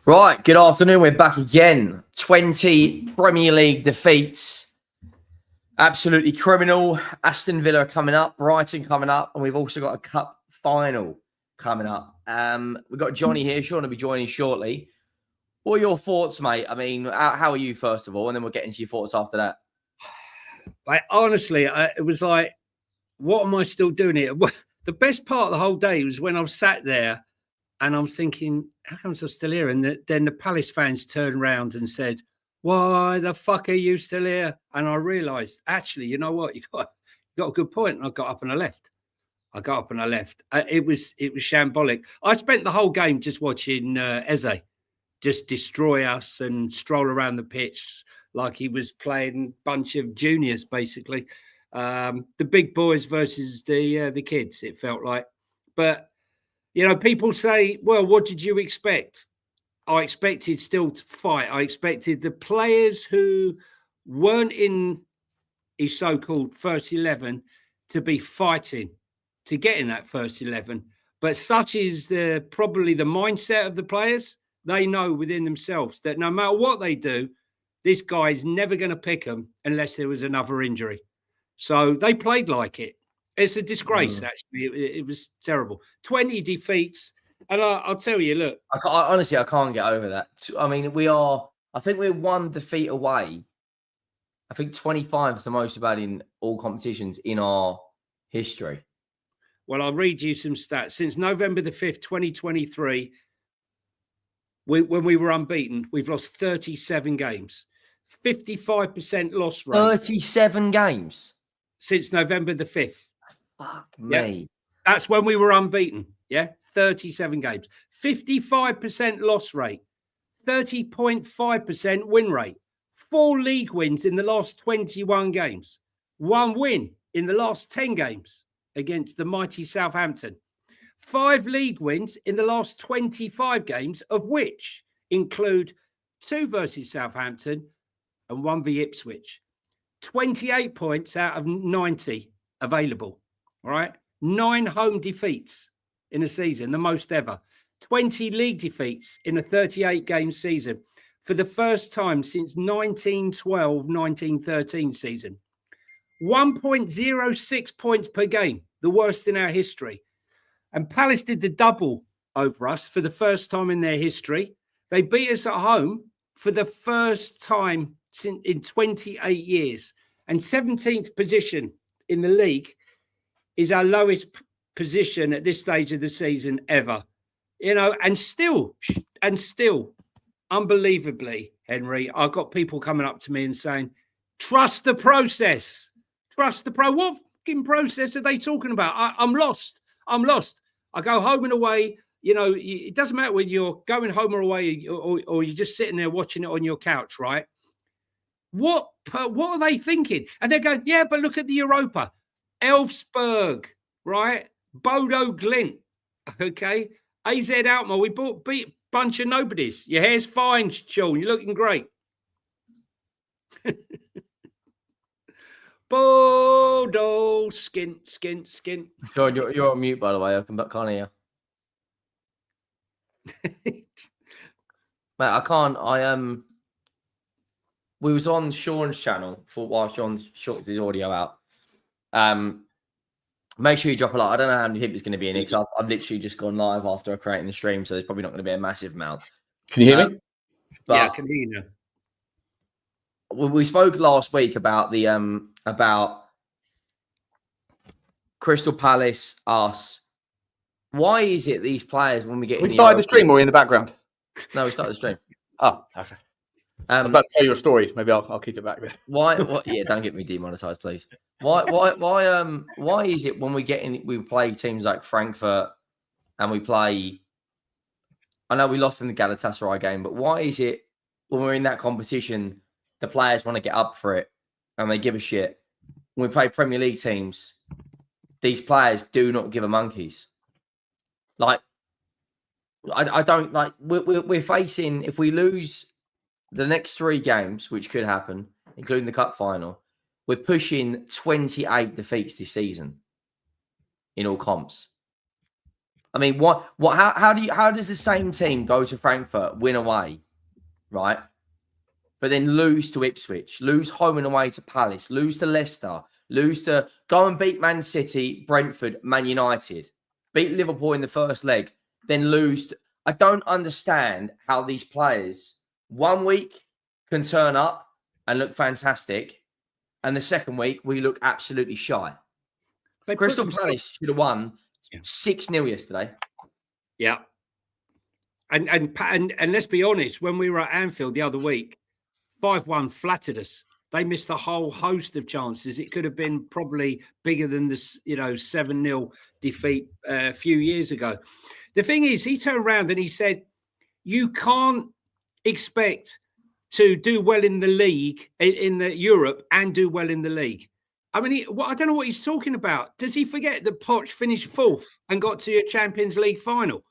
Right, good afternoon. We're back again. 20 Premier League defeats. Absolutely criminal. Aston Villa coming up, Brighton coming up, and we've also got a cup final coming up. We've got Johnny here. Sean will be joining shortly. What are your thoughts, mate? I mean, how are you, first of all? And then we'll get into your thoughts after that. Honestly, it was like, what am I still doing here? The best part of the whole day was when I was sat there and I was thinking, how come I'm still here? And then the Palace fans turned around and said, why the fuck are you still here? And I realised, actually, you know what? You got a good point. And I got up and I left. It was shambolic. I spent the whole game just watching Eze just destroy us and stroll around the pitch like he was playing a bunch of juniors, basically. The big boys versus the kids, it felt like. But you know, people say, well, what did you expect? I expected still to fight. I expected the players who weren't in his so-called first 11 to be fighting to get in that first 11. But such is probably the mindset of the players. They know within themselves that no matter what they do, this guy's never going to pick them unless there was another injury. So they played like it. It's a disgrace, actually. It was terrible. 20 defeats. And I'll tell you, look. Honestly, I can't get over that. I mean, I think we're one defeat away. I think 25 is the most about in all competitions in our history. Well, I'll read you some stats. Since November the 5th, 2023, when we were unbeaten, we've lost 37 games. 55% loss rate. 37 games? Since November the 5th. Fuck me. Yeah. That's when we were unbeaten. Yeah. 37 games. 55% loss rate. 30.5% win rate. 4 league wins in the last 21 games. 1 win in the last 10 games against the mighty Southampton. 5 league wins in the last 25 games, of which include 2 versus Southampton and 1 v Ipswich. 28 points out of 90 available. All right. 9 home defeats in a season, the most ever. 20 league defeats in a 38-game season for the first time since 1912-1913 season. 1.06 points per game, the worst in our history. And Palace did the double over us for the first time in their history. They beat us at home for the first time in 28 years. And 17th position in the league is our lowest position at this stage of the season ever. You know, and still, unbelievably, Henry, I've got people coming up to me and saying, trust the process. Trust the What fucking process are they talking about? I'm lost. I go home and away. You know, it doesn't matter whether you're going home or away or you're just sitting there watching it on your couch, right? What are they thinking? And they're going, yeah, but look at the Europa. Elfsberg, right? Bodo Glint, okay? AZ Alkmaar, we beat a bunch of nobodies. Your hair's fine, Sean. You're looking great. Bodo, skint. John, you're on mute, by the way. I can't hear you. Mate, I can't. We was on Sean's channel while Sean sorts his audio out. Make sure you drop a like. I don't know how many people is going to be in it because I've literally just gone live after creating the stream, so there's probably not going to be a massive amount. Can you hear me? Yeah, I can hear you now. We spoke last week about the about Crystal Palace, us. Why is it these players when we get? We started the stream or in the background? No, we started the stream. Oh, okay. I'm about to tell your story. Maybe I'll keep it back then. Why? Yeah, don't get me demonetized, please. Why is it when we play teams like Frankfurt and we play? I know we lost in the Galatasaray game, but why is it when we're in that competition, the players want to get up for it and they give a shit? When we play Premier League teams, these players do not give a monkeys. Like, I don't like. We're facing, if we lose the next 3 games, which could happen, including the cup final, we're pushing 28 defeats this season in all comps. I mean, how does the same team go to Frankfurt, win away, right? But then lose to Ipswich, lose home and away to Palace, lose to Leicester, go and beat Man City, Brentford, Man United, beat Liverpool in the first leg, then lose. I don't understand how these players 1 week can turn up and look fantastic, and the second week we look absolutely shy. Crystal Palace should have won 6-0 yesterday. Yeah. And let's be honest, when we were at Anfield the other week, 5-1 flattered us. They missed a whole host of chances. It could have been probably bigger than this, 7-0 defeat a few years ago. The thing is, he turned around and he said, you can't expect to do well in the league, in the Europe, and do well in the league. I mean, I don't know what he's talking about. Does he forget that Poch finished 4th and got to a Champions League final?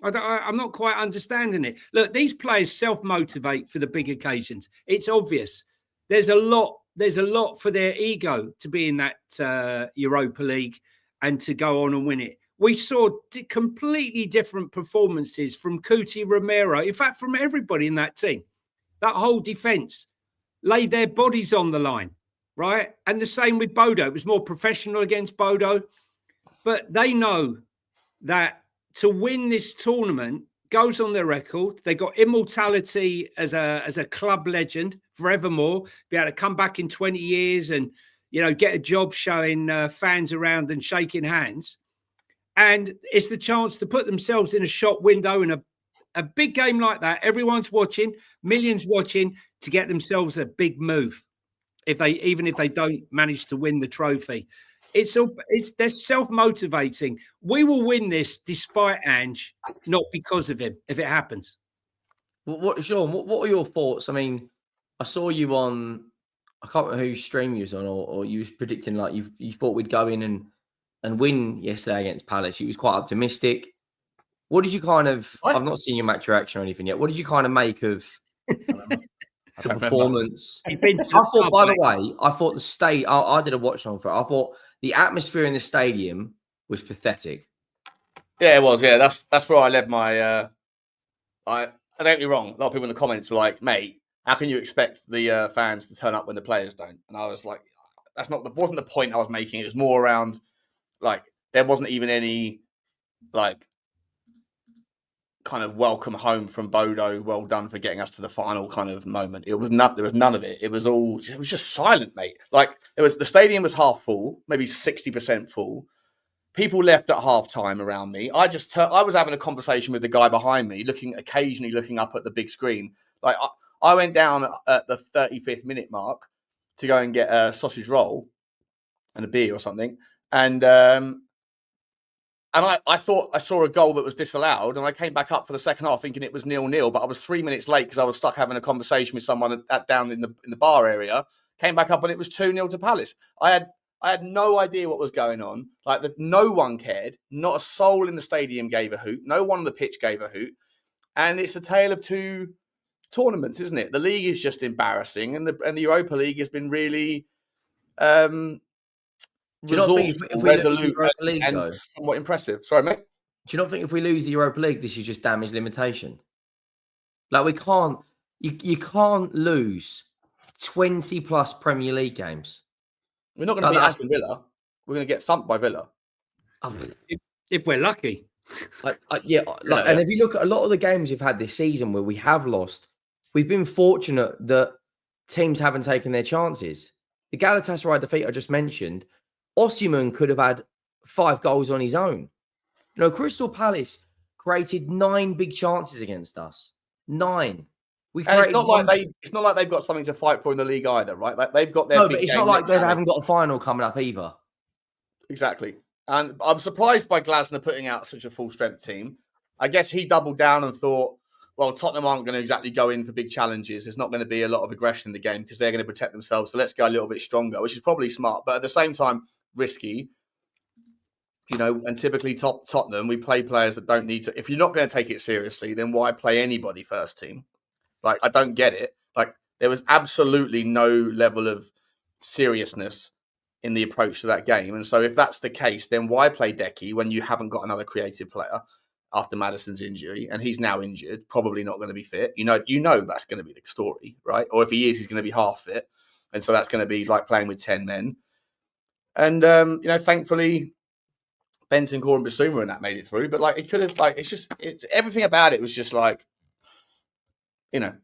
I'm not quite understanding it. Look, these players self-motivate for the big occasions. It's obvious. There's a lot for their ego to be in that Europa League and to go on and win it. We saw completely different performances from Cuti, Romero, in fact, from everybody in that team. That whole defence laid their bodies on the line, right? And the same with Bodo. It was more professional against Bodo. But they know that to win this tournament goes on their record. They got immortality as a club legend forevermore. Be able to come back in 20 years and, get a job showing fans around and shaking hands. And it's the chance to put themselves in a shop window in a big game like that. Everyone's watching, millions watching, to get themselves a big move. Even if they don't manage to win the trophy. They're self-motivating. We will win this despite Ange, not because of him, if it happens. Sean, what are your thoughts? I mean, I saw you on, I can't remember whose stream you was on, or you was predicting like you thought we'd go in and win yesterday against Palace. You was quite optimistic. What did you I've not seen your match reaction or anything yet. What did you kind of make of the performance? I thought, by the way, I did a watch on for it. I thought the atmosphere in the stadium was pathetic. Yeah, it was. Yeah, that's where I led my. I don't get me wrong. A lot of people in the comments were like, "Mate, how can you expect the fans to turn up when the players don't?" And I was like, wasn't the point I was making. It was more around like there wasn't even any like kind of welcome home from Bodo. Well done for getting us to the final kind of moment. There was none of it. It was just silent, mate. Like the stadium was half full, maybe 60% full. People left at half time around me. I was having a conversation with the guy behind me, occasionally looking up at the big screen. Like I went down at the 35th minute mark to go and get a sausage roll and a beer or something. And I thought I saw a goal that was disallowed, and I came back up for the second half thinking it was 0-0, but I was 3 minutes late because I was stuck having a conversation with someone down in the bar area. Came back up and it was 2-0 to Palace. I had no idea what was going on. Like no one cared. Not a soul in the stadium gave a hoot. No one on the pitch gave a hoot. And it's a tale of two tournaments, isn't it? The league is just embarrassing, and the Europa League has been really resolute and somewhat impressive. Sorry, mate. Do you not think if we lose the Europa League, this is just damage limitation? Like we can't, you can't lose 20 plus Premier League games. We're not going to beat Aston Villa. We're going to get thumped by Villa. If we're lucky. And if you look at a lot of the games we've had this season where we have lost, we've been fortunate that teams haven't taken their chances. The Galatasaray defeat I just mentioned, Osimhen could have had 5 goals on his own. Crystal Palace created 9 big chances against us. 9. It's not like they've got something to fight for in the league either, right? Like they've got their. No, but it's not like they haven't got a final coming up either. Exactly, and I'm surprised by Glasner putting out such a full strength team. I guess he doubled down and thought, well, Tottenham aren't going to exactly go in for big challenges. There's not going to be a lot of aggression in the game because they're going to protect themselves. So let's go a little bit stronger, which is probably smart, but at the same time risky. And typically Tottenham, we play players that don't need to. If you're not going to take it seriously, then why play anybody first team? Like, I don't get it. Like, there was absolutely no level of seriousness in the approach to that game. And so if that's the case, then why play Decky when you haven't got another creative player after Maddison's injury? And he's now injured, probably not going to be fit. You know that's going to be the story, right? Or if he is, he's going to be half fit. And so that's going to be like playing with 10 men. And, thankfully, Bentancur and Bissouma and that made it through. But, like, it could have, like, it's everything about it was just like,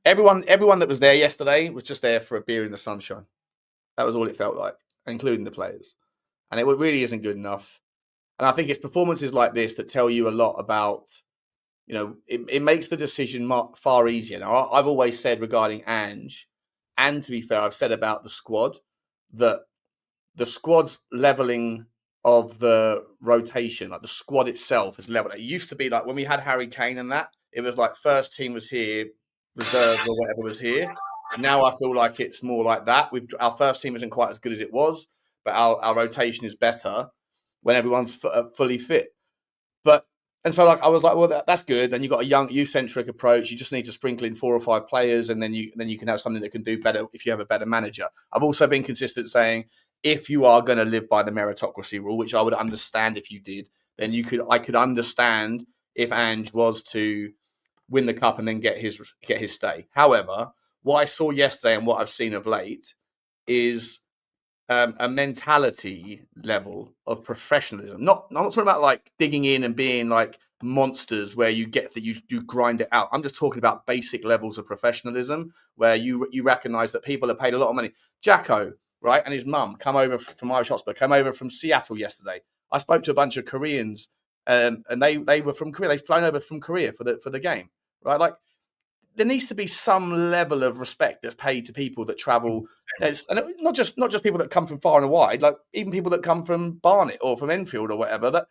everyone that was there yesterday was just there for a beer in the sunshine. That was all it felt like, including the players. And it really isn't good enough. And I think it's performances like this that tell you a lot about, it makes the decision far easier. Now, I've always said regarding Ange, and to be fair, I've said about the squad, that the squad's levelling of the rotation, like the squad itself is leveled. It used to be like when we had Harry Kane and that, it was like first team was here, reserve or whatever was here. Now I feel like it's more like that. Our first team isn't quite as good as it was, but our rotation is better when everyone's fully fit. And so like I was like, well, that's good. Then you've got a young youth-centric approach. You just need to sprinkle in 4 or 5 players, and then you can have something that can do better if you have a better manager. I've also been consistent saying if you are going to live by the meritocracy rule, which I would understand if you did, then I could understand if Ange was to win the cup and then get his stay. However, what I saw yesterday and what I've seen of late is a mentality level of professionalism. I'm not talking about like digging in and being like monsters where you get that you grind it out. I'm just talking about basic levels of professionalism where you recognize that people are paid a lot of money. Jacko, right, and his mum come over from Irish Hotspur, came over from Seattle yesterday. I spoke to a bunch of Koreans, and they were from Korea. They've flown over from Korea for the game, right? Like, there needs to be some level of respect that's paid to people that travel. And not just people that come from far and wide, like even people that come from Barnet or from Enfield or whatever, that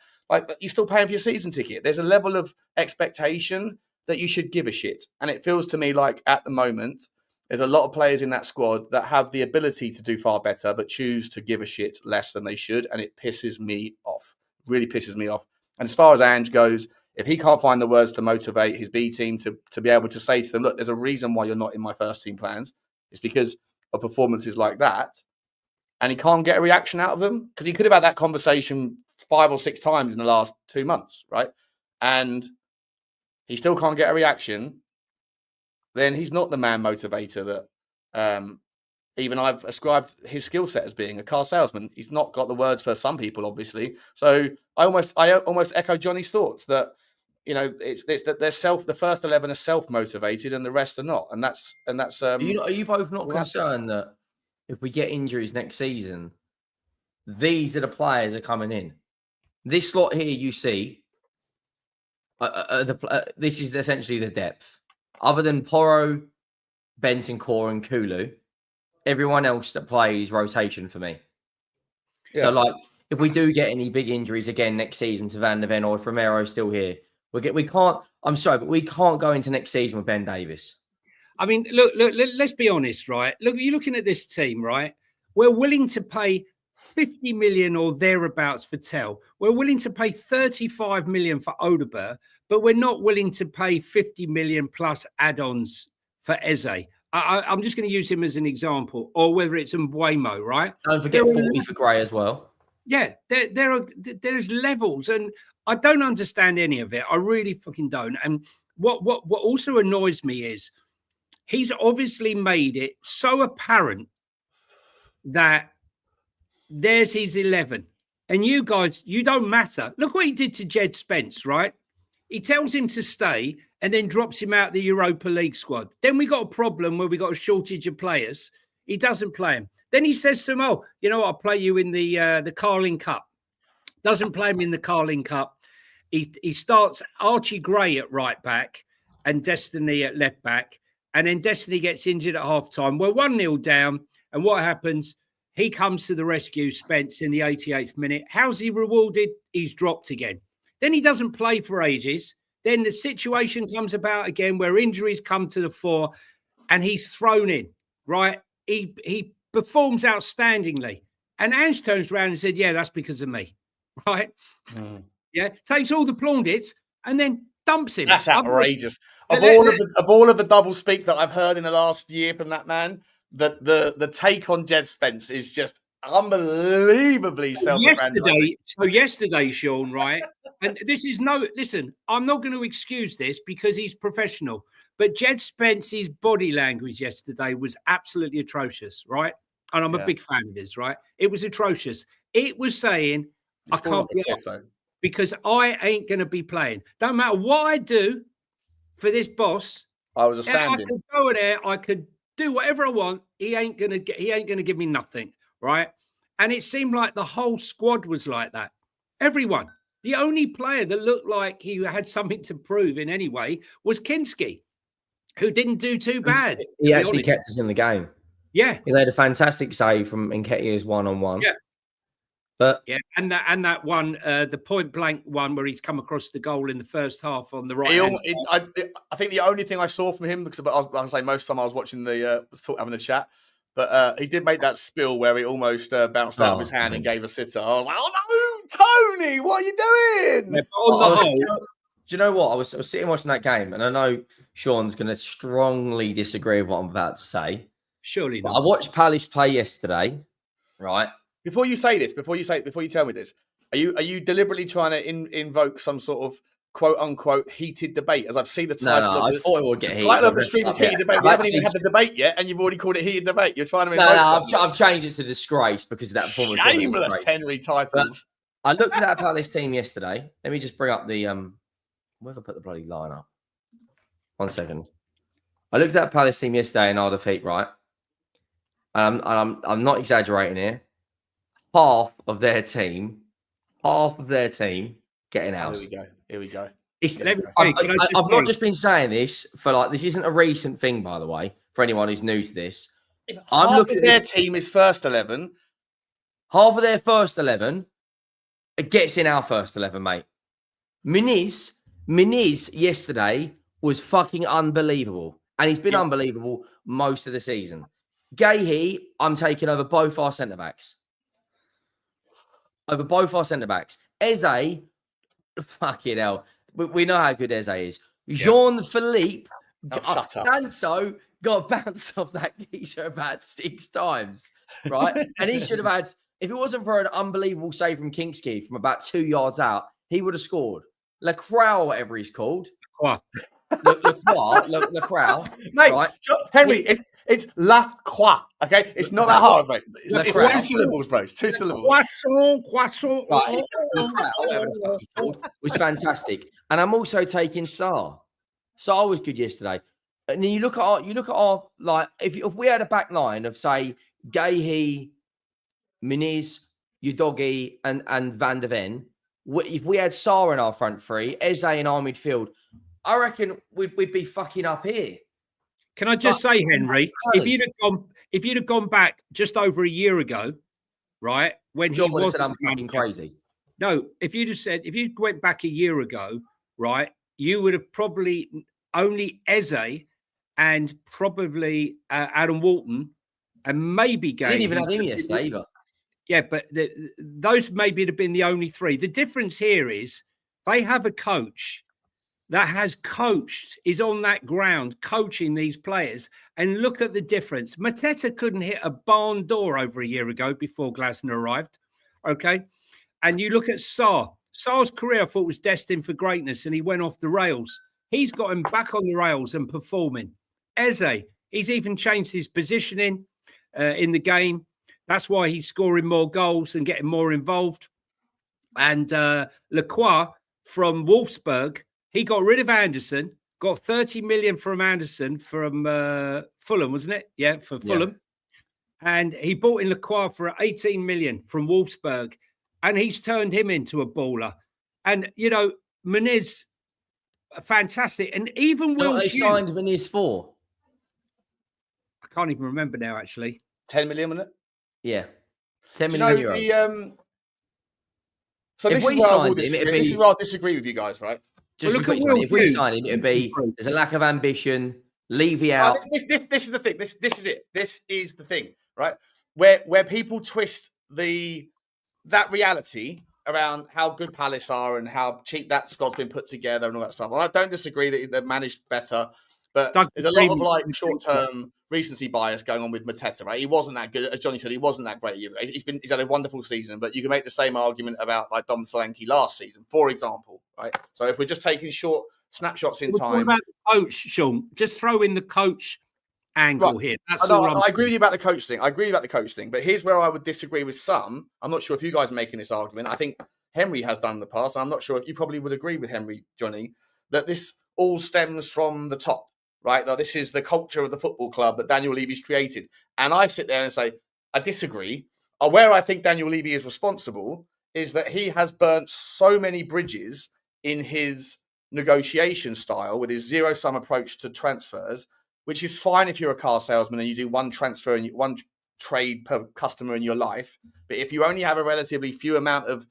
you're still paying for your season ticket. There's a level of expectation that you should give a shit. And it feels to me like at the moment, there's a lot of players in that squad that have the ability to do far better, but choose to give a shit less than they should. And it pisses me off. Really pisses me off. And as far as Ange goes, if he can't find the words to motivate his B team to be able to say to them, look, there's a reason why you're not in my first team plans. It's because of performances like that. And he can't get a reaction out of them because he could have had that conversation 5 or 6 times in the last 2 months, right? And he still can't get a reaction. Then he's not the man motivator that even I've ascribed his skill set as being a car salesman. He's not got the words for some people, obviously. So I almost echo Johnny's thoughts that, it's that the first 11 are self-motivated and the rest are not. And that's are you both not concerned that if we get injuries next season, these are the players that are coming in? This slot here you see, this is essentially the depth. Other than Porro, Bentancur and Kulu, everyone else that plays rotation for me. Yeah. So, like, if we do get any big injuries again next season to Van der Ven or if Romero's still here, we can't. I'm sorry, but we can't go into next season with Ben Davies. I mean, look. Let's be honest, right? Look, you're looking at this team, right? We're willing to pay 50 million or thereabouts for Tell. We're willing to pay 35 million for Odeberg, but we're not willing to pay 50 million plus add-ons for Eze. I'm just going to use him as an example, or whether it's Mbuemo, right? Don't forget 40 for Gray as well. Yeah, there's levels, and I don't understand any of it. I really fucking don't. And what also annoys me is he's obviously made it so apparent that there's his 11, and you guys, you don't matter. Look what he did to Jed Spence, right? He tells him to stay and then drops him out the Europa League squad. Then we got a problem where we got a shortage of players. He doesn't play him. Then he says to him, oh, you know what? I'll play you in the Carling Cup. Doesn't play him in the Carling Cup. He starts Archie Gray at right back and Destiny at left back. And then Destiny gets injured at half-time. We're 1-0 down. And what happens? He comes to the rescue, Spence, in the 88th minute. How's he rewarded? He's dropped again. Then he doesn't play for ages. Then the situation comes about again where injuries come to the fore and he's thrown in, right? He performs outstandingly. And Ange turns around and said, yeah, that's because of me, right? Yeah, takes all the plaudits and then dumps him. That's outrageous. Of all of the double speak that I've heard in the last year from that man, the take on Jed Spence is just unbelievably self-aggrandizing. Yesterday, Sean, right? And listen, I'm not going to excuse this because he's professional, but Jed Spence's body language yesterday was absolutely atrocious, right? And I'm a big fan of his, right? It was atrocious. It was saying, I can't be off because I ain't going to be playing. Don't matter what I do for this boss. I was standing. I could go there. I could do whatever I want. He ain't going to give me nothing, right? And it seemed like the whole squad was like that. Everyone. The only player that looked like he had something to prove in any way was Kinski, who didn't do too bad. He actually kept us in the game. Yeah. He made a fantastic save from Nketiah's one-on-one. Yeah. But yeah, and that one, the point blank one where he's come across the goal in the first half on the right. I think the only thing I saw from him, because I say most of the time I was watching having a chat, but he did make that spill where he almost bounced out of his hand and gave a sitter. I was like, oh no, Tony, what are you doing? Yeah, do you know what? I was sitting watching that game, and I know Sean's going to strongly disagree with what I'm about to say. Surely not. I watched Palace play yesterday, right? Before you tell me this, are you deliberately trying to invoke some sort of quote unquote heated debate? As I've seen the title. No, I thought it would get heated. The title of the stream is heated debate. We haven't even had the debate yet, and you've already called it heated debate. You're trying to invoke I've changed it to disgrace because of that former shameless Henry titles. I looked at that Palace team yesterday. Let me just bring up the where have I put the bloody line up? 1 second. I looked at that Palace team yesterday in our defeat, right? I'm not exaggerating here. Half of their team getting out. Here we go. I've not just been saying this for this isn't a recent thing, by the way, for anyone who's new to this. Half of their team is first 11. Half of their first 11 gets in our first 11, mate. Muniz yesterday was fucking unbelievable. And he's been unbelievable most of the season. Gahey, I'm taking over both our centre-backs. Eze, fucking hell. We know how good Eze is. Jean-Philippe Danso got bounced off that geezer about 6 times, right? And he should have had, if it wasn't for an unbelievable save from Kinski from about 2 yards out, he would have scored. Lacroix, whatever he's called. Lacroix. Mate, right? Henry, it's La Croix, okay? It's not that hard, mate. It's 2 syllables, bro. It's 2 syllables. Croissant. Right, Lacroix, whatever the fuck he called, was fantastic. And I'm also taking Sarr. Sarr was good yesterday. And then you look at our like if we had a back line of say Gahey, Muniz, Udogie, and Van der Ven, if we had Sarr in our front three, Eze in our midfield, I reckon we'd be fucking up here. Can I just say, Henry, if you'd have gone back just over a year ago, right, when John he would have was said I'm fucking crazy. No, if you went back a year ago, right, you would have probably only Eze and probably Adam Walton and maybe Gahey. Didn't even have him yesterday either. Yeah, but those maybe would have been the only 3. The difference here is they have a coach that has coached, is on that ground coaching these players. And look at the difference. Mateta couldn't hit a barn door over a year ago before Glasner arrived. Okay. And you look at Sarr. Sarr's career, I thought, was destined for greatness, and he went off the rails. He's got him back on the rails and performing. Eze, he's even changed his positioning in the game. That's why he's scoring more goals and getting more involved. And Lacroix from Wolfsburg, he got rid of Anderson, got 30 million from Anderson from Fulham, wasn't it? Yeah, for Fulham. Yeah. And he bought in Lacroix for 18 million from Wolfsburg. And he's turned him into a baller. And, Muniz, fantastic. And even Will they signed Muniz for? I can't even remember now, actually. 10 million, wasn't it? Yeah. 10 million euros. So this is where I disagree with you guys, right? If we sign him, it'd be there's a lack of ambition, Levy out. This is the thing. This is it. This is the thing, right? Where people twist that reality around how good Palace are and how cheap that squad's been put together and all that stuff. Well, I don't disagree that they've managed better, but there's a lot of short-term recency bias going on with Mateta, right? He wasn't that good. As Johnny said, he wasn't that great. He's had a wonderful season, but you can make the same argument about like Dom Solanke last season, for example, right? So if we're just taking short snapshots in time. What about the coach, Sean? Just throw in the coach angle here. That's all I agree with you about the coach thing. But here's where I would disagree with some. I'm not sure if you guys are making this argument. I think Henry has done in the past. I'm not sure if you probably would agree with Henry, Johnny, that this all stems from the top, right? That this is the culture of the football club that Daniel Levy's created. And I sit there and say, I disagree. Where I think Daniel Levy is responsible is that he has burnt so many bridges in his negotiation style with his zero-sum approach to transfers, which is fine if you're a car salesman and you do one transfer and one trade per customer in your life. But if you only have a relatively few amount of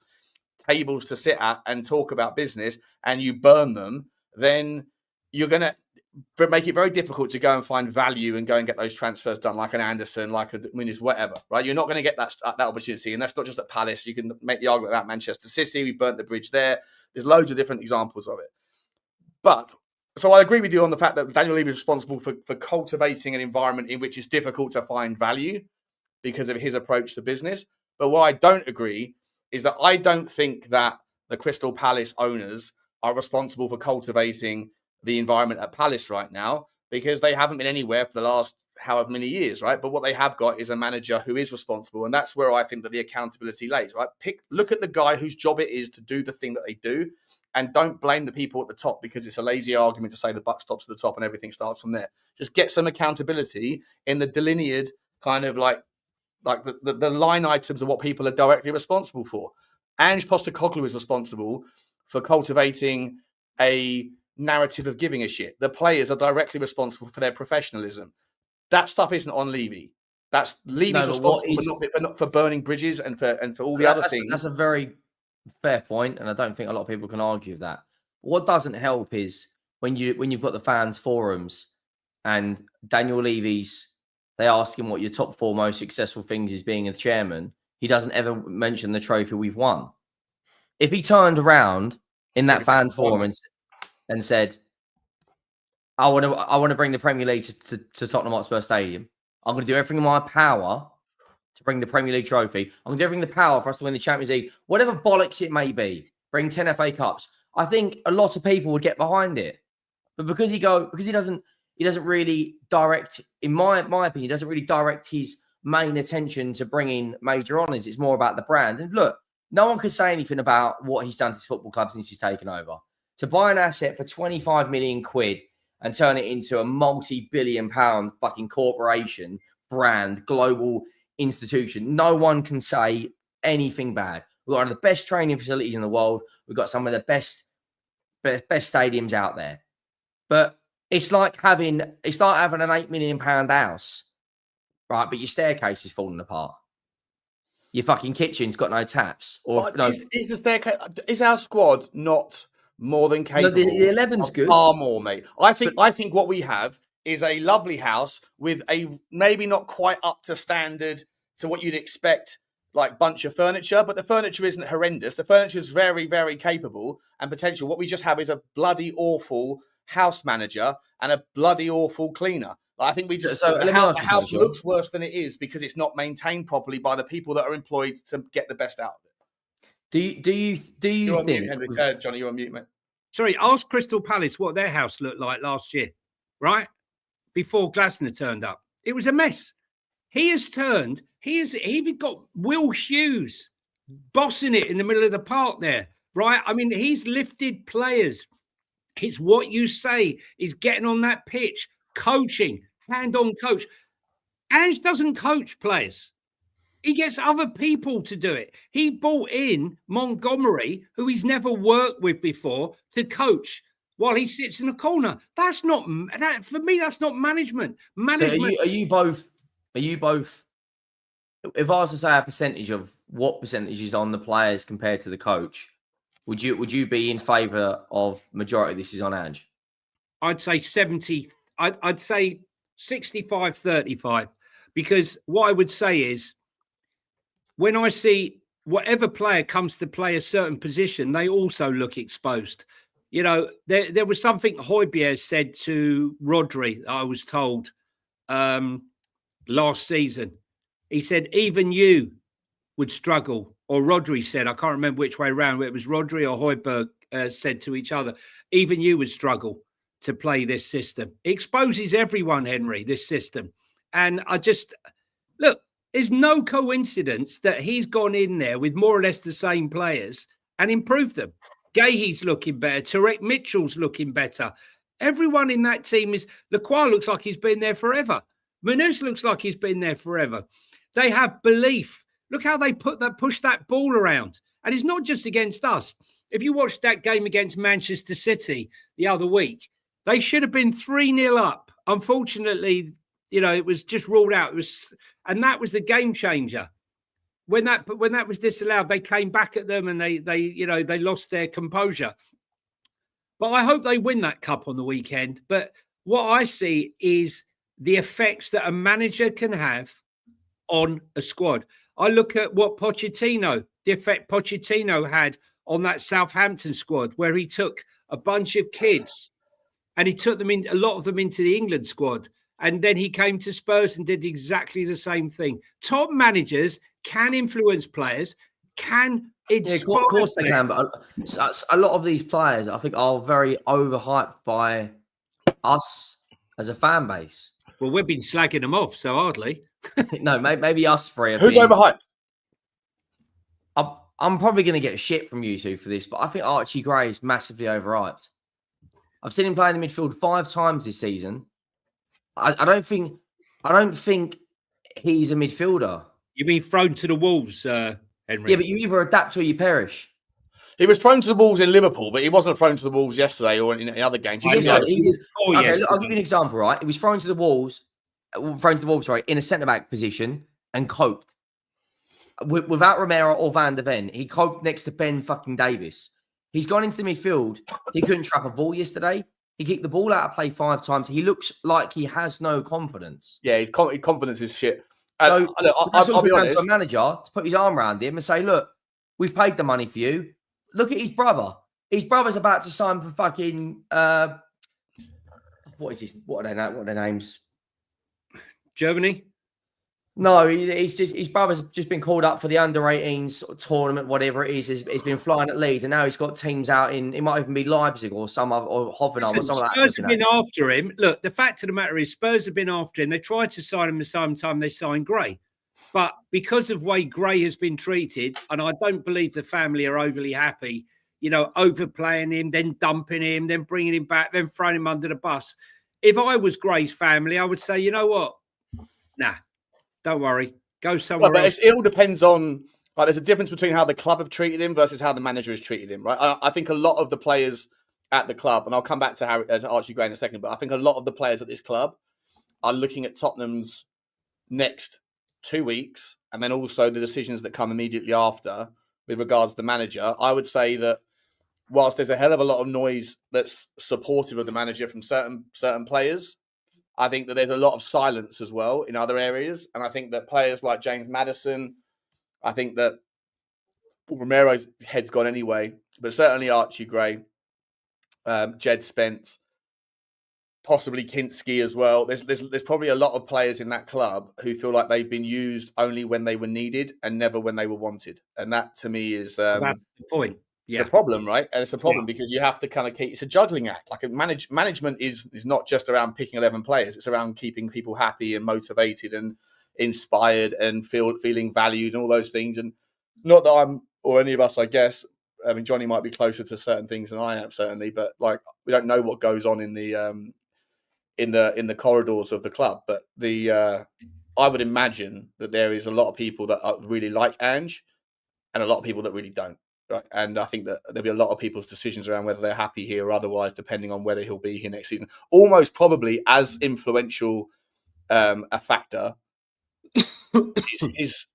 tables to sit at and talk about business and you burn them, then you're going to make it very difficult to go and find value and go and get those transfers done, like an Anderson, like a Muniz, whatever, right? You're not going to get that opportunity. And that's not just at Palace. You can make the argument about Manchester City. We burnt the bridge there. There's loads of different examples of it. But so I agree with you on the fact that Daniel Levy is responsible for cultivating an environment in which it's difficult to find value because of his approach to business. But what I don't agree is that I don't think that the Crystal Palace owners are responsible for cultivating the environment at Palace right now, because they haven't been anywhere for the last however many years, right? But what they have got is a manager who is responsible. And that's where I think that the accountability lays, right? Look at the guy whose job it is to do the thing that they do. And don't blame the people at the top, because it's a lazy argument to say the buck stops at the top and everything starts from there. Just get some accountability in the delineated kind of like the line items of what people are directly responsible for. Ange Postecoglou is responsible for cultivating a narrative of giving a shit. The players are directly responsible for their professionalism. That stuff isn't on Levy. That's Levy's responsible for burning bridges and for all the other things. That's a very fair point, and I don't think a lot of people can argue with that. What doesn't help is when you've got the fans forums and Daniel Levy's, they ask him what your top 4 most successful things is being a chairman. He doesn't ever mention the trophy we've won. If he turned around in that fans forum and said, I want to bring the Premier League to Tottenham Hotspur Stadium. I'm going to do everything in my power to bring the Premier League trophy. I'm going to do everything in the power for us to win the Champions League, whatever bollocks it may be. Bring 10 FA Cups. I think a lot of people would get behind it, but because he doesn't really direct, in my opinion, he doesn't really direct his main attention to bringing major honours. It's more about the brand. And look, no one could say anything about what he's done to his football club since he's taken over. To buy an asset for 25 million quid and turn it into a multi-billion pound fucking corporation, brand, global institution, no one can say anything bad. We've got one of the best training facilities in the world. We've got some of the best stadiums out there. But it's like having an £8 million house, right? But your staircase is falling apart. Your fucking kitchen's got no taps. Is the staircase? Is our squad not more than capable? No, the 11's good. Far more, mate. I think what we have is a lovely house with a maybe not quite up to standard to what you'd expect, like bunch of furniture, but the furniture isn't horrendous. The furniture is very, very capable and potential. What we just have is a bloody awful house manager and a bloody awful cleaner. I think we just the house looks worse than it is because it's not maintained properly by the people that are employed to get the best out of it. Do you you're think, on mute, Johnny? You're on mute, mate. Sorry, ask Crystal Palace what their house looked like last year, right? Before Glasner turned up. It was a mess. He's even got Will Hughes bossing it in the middle of the park there, right? I mean, he's lifted players. It's what you say. He's getting on that pitch, coaching, hand-on coach. Ange doesn't coach players. He gets other people to do it. He brought in Montgomery, who he's never worked with before, to coach while he sits in a corner. For me, that's not management. Management. So are you both? If I was to say a percentage of what percentage is on the players compared to the coach, would you be in favour of majority of this is on Ange? I'd say 70. I'd say 65-35, because what I would say is, when I see whatever player comes to play a certain position, they also look exposed. You know, there was something Højbjerg said to Rodri, I was told, last season. He said, even you would struggle. Or Rodri said, I can't remember which way around, whether it was Rodri or Højbjerg said to each other, even you would struggle to play this system. It exposes everyone, Henry, this system. And I just, look, there's no coincidence that he's gone in there with more or less the same players and improved them. Gahey's looking better. Tarek Mitchell's looking better. Everyone in that team is, Lacroix looks like he's been there forever. Munoz looks like he's been there forever. They have belief. Look how they push that ball around. And it's not just against us. If you watched that game against Manchester City the other week, they should have been 3-0 up. Unfortunately, it was just ruled out. And that was the game changer. When that was disallowed, they came back at them and they lost their composure. But I hope they win that cup on the weekend. But what I see is the effects that a manager can have on a squad. I look at what the effect Pochettino had on that Southampton squad, where he took a bunch of kids and he took a lot of them into the England squad. And then he came to Spurs and did exactly the same thing. Top managers can influence players, can inspire. Of course they can, but a lot of these players, I think, are very overhyped by us as a fan base. Well, we've been slagging them off so hardly. No, maybe us three. Who's overhyped? I'm probably going to get shit from you two for this, but I think Archie Gray is massively overhyped. I've seen him play in the midfield 5 times this season. I don't think he's a midfielder. You mean thrown to the wolves, Henry? Yeah, but you either adapt or you perish. He was thrown to the wolves in Liverpool, but he wasn't thrown to the wolves yesterday or in other games. I'll give you an example, right? He was thrown to the wolves, in a centre-back position and coped. Without Romero or Van der Ven, he coped next to Ben fucking Davis. He's gone into the midfield. He couldn't trap a ball yesterday. He kicked the ball out of play 5 times. He looks like he has no confidence. Yeah, his confidence is shit. So I'll be honest. To a manager to put his arm around him and say, look, we've paid the money for you. Look at his brother. His brother's about to sign for fucking what is this? What are their names? Germany? No, he's just his brother's just been called up for the under-18s tournament, whatever it is. He's been flying at Leeds, and now he's got teams out in. It might even be Leipzig or some other, or Hoffenheim or something like that. Spurs have been after him. Look, the fact of the matter is, Spurs have been after him. They tried to sign him the same time they signed Gray, but because of the way Gray has been treated, and I don't believe the family are overly happy. Overplaying him, then dumping him, then bringing him back, then throwing him under the bus. If I was Gray's family, I would say, you know what? Nah. Don't worry. Go somewhere else. It all depends on, there's a difference between how the club have treated him versus how the manager has treated him, right? I think a lot of the players at the club, and I'll come back to Archie Gray in a second, but I think a lot of the players at this club are looking at Tottenham's next 2 weeks and then also the decisions that come immediately after with regards to the manager. I would say that whilst there's a hell of a lot of noise that's supportive of the manager from certain players, I think that there's a lot of silence as well in other areas. And I think that players like James Maddison, I think that Romero's head's gone anyway, but certainly Archie Gray, Jed Spence, possibly Kinski as well. There's probably a lot of players in that club who feel like they've been used only when they were needed and never when they were wanted. And that to me is... that's the point. Yeah. It's a problem, right? And it's a problem because you have to kind of keep... It's a juggling act. Like management is not just around picking 11 players. It's around keeping people happy and motivated and inspired and feeling valued and all those things. And not that I'm, or any of us, I guess, I mean, Johnny might be closer to certain things than I am, certainly, but we don't know what goes on in the corridors of the club. But I would imagine that there is a lot of people that really like Ange and a lot of people that really don't. Right. And I think that there'll be a lot of people's decisions around whether they're happy here or otherwise, depending on whether he'll be here next season. Almost probably as influential a factor is his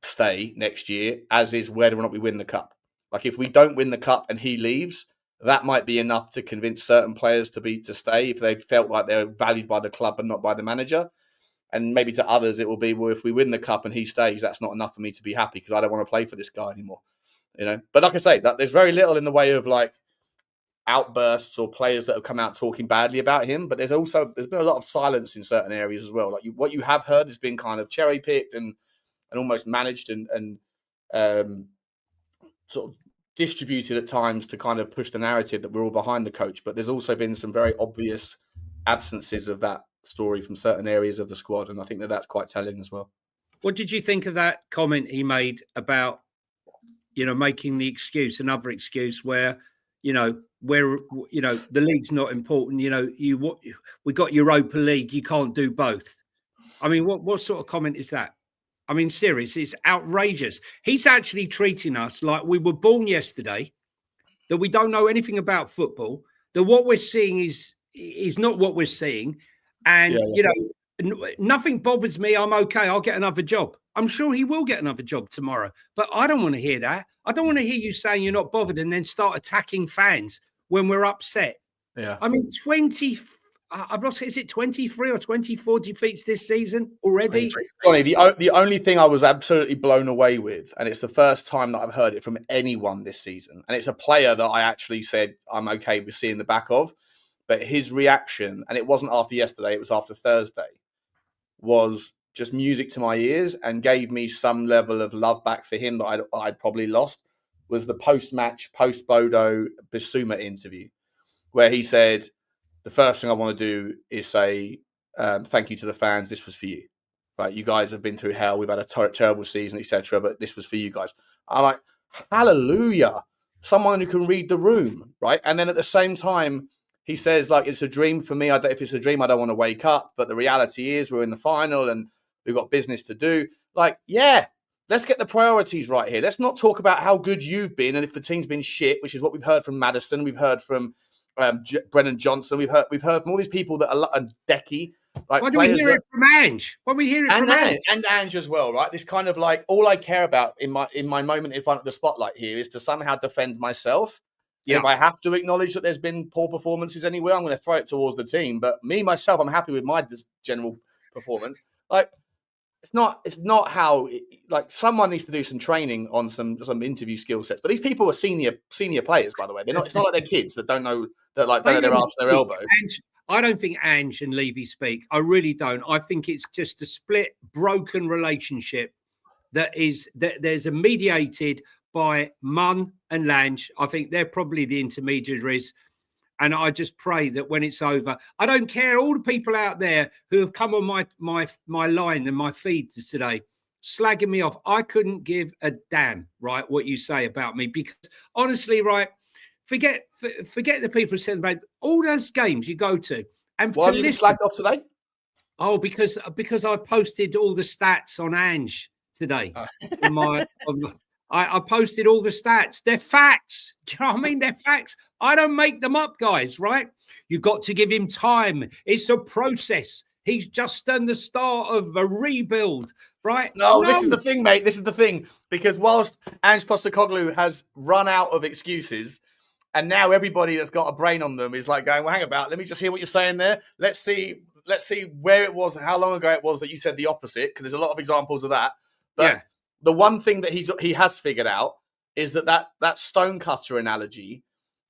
stay next year as is whether or not we win the cup. Like if we don't win the cup and he leaves, that might be enough to convince certain players to stay if they felt like they're valued by the club and not by the manager. And maybe to others, it will be, well, if we win the cup and he stays, that's not enough for me to be happy because I don't want to play for this guy anymore. But like I say, that there's very little in the way of outbursts or players that have come out talking badly about him, but there's been a lot of silence in certain areas as well. Like what you have heard has been kind of cherry picked and almost managed and sort of distributed at times to kind of push the narrative that we're all behind the coach. But there's also been some very obvious absences of that story from certain areas of the squad, and I think that's quite telling as well. What did you think of that comment he made about, making the excuse, another excuse where, where, the league's not important, we got Europa League, you can't do both. I mean, what sort of comment is that? I mean, serious, it's outrageous. He's actually treating us like we were born yesterday, that we don't know anything about football, that what we're seeing is not what we're seeing. And, nothing bothers me. I'm okay. I'll get another job. I'm sure he will get another job tomorrow. But I don't want to hear that. I don't want to hear you saying you're not bothered and then start attacking fans when we're upset. Yeah. I mean, I've lost, is it 23 or 24 defeats this season already? Johnny, the only thing I was absolutely blown away with, and it's the first time that I've heard it from anyone this season, and it's a player that I actually said I'm okay with seeing the back of, but his reaction, and it wasn't after yesterday, it was after Thursday, was just music to my ears and gave me some level of love back for him that I'd probably lost, was the post-match, post-Bodo Bissouma interview, where he said, the first thing I want to do is say thank you to the fans. This was for you, right? You guys have been through hell. We've had a terrible season, etc. But this was for you guys. I'm like, hallelujah! Someone who can read the room, right? And then at the same time, he says, like, it's a dream for me. If it's a dream, I don't want to wake up. But the reality is, we're in the final and we've got business to do. Like, yeah, let's get the priorities right here. Let's not talk about how good you've been and if the team's been shit, which is what we've heard from Maddison. We've heard from Brennan Johnson. We've heard from all these people that are and Decky. Like, why do we hear it from Ange? Why do we hear it from Ange? And Ange as well, right? This kind of like, all I care about in my moment in front of the spotlight here is to somehow defend myself. Yeah. If I have to acknowledge that there's been poor performances anywhere, I'm going to throw it towards the team. But myself, I'm happy with my general performance. Like, it's not how, like, someone needs to do some training on some interview skill sets. But these people are senior players, by the way. It's not like they're kids that don't know that, like, don't know their arse and their elbow. I don't think Ange and Levy speak. I really don't. I think it's just a split, broken relationship that there's a mediated by Munn and Lange. I think they're probably the intermediaries. And I just pray that when it's over, I don't care all the people out there who have come on my line and my feed today, slagging me off. I couldn't give a damn, right, what you say about me, because honestly, right, forget the people who said about all those games you go to. And why have you been slagged off today? Oh, because I posted all the stats on Ange today. I posted all the stats. They're facts. Do you know what I mean? They're facts. I don't make them up, guys, right? You've got to give him time. It's a process. He's just done the start of a rebuild, right? No, this is the thing, mate. This is the thing. Because whilst Ange Postecoglou has run out of excuses, and now everybody that's got a brain on them is like going, well, hang about. Let me just hear what you're saying there. Let's see where it was, how long ago it was that you said the opposite, because there's a lot of examples of that. But yeah. The one thing that he has figured out is that stonecutter analogy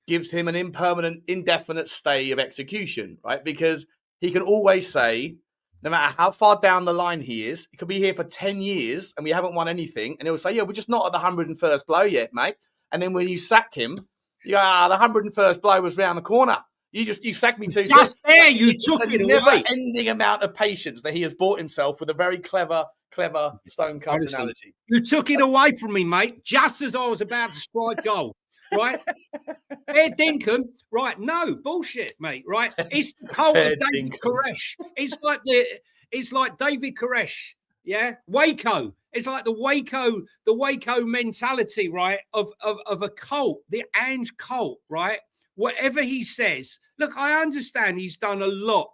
gives him an impermanent, indefinite stay of execution, right? Because he can always say, no matter how far down the line he is, he could be here for 10 years and we haven't won anything. And he'll say, yeah, we're just not at the 101st blow yet, mate. And then when you sack him, you go, the 101st blow was round the corner. You sacked me too soon. Just there, you took it away. Never-ending amount of patience that he has bought himself with a very clever stonecutter analogy. You took it away from me, mate, just as I was about to strike goal, right? Fair dinkum, right? No, bullshit, mate, right? It's the cult of David Koresh. It's like David Koresh, yeah? Waco. It's like the Waco mentality, right? Of a cult, the Ange cult, right? Whatever he says, look, I understand he's done a lot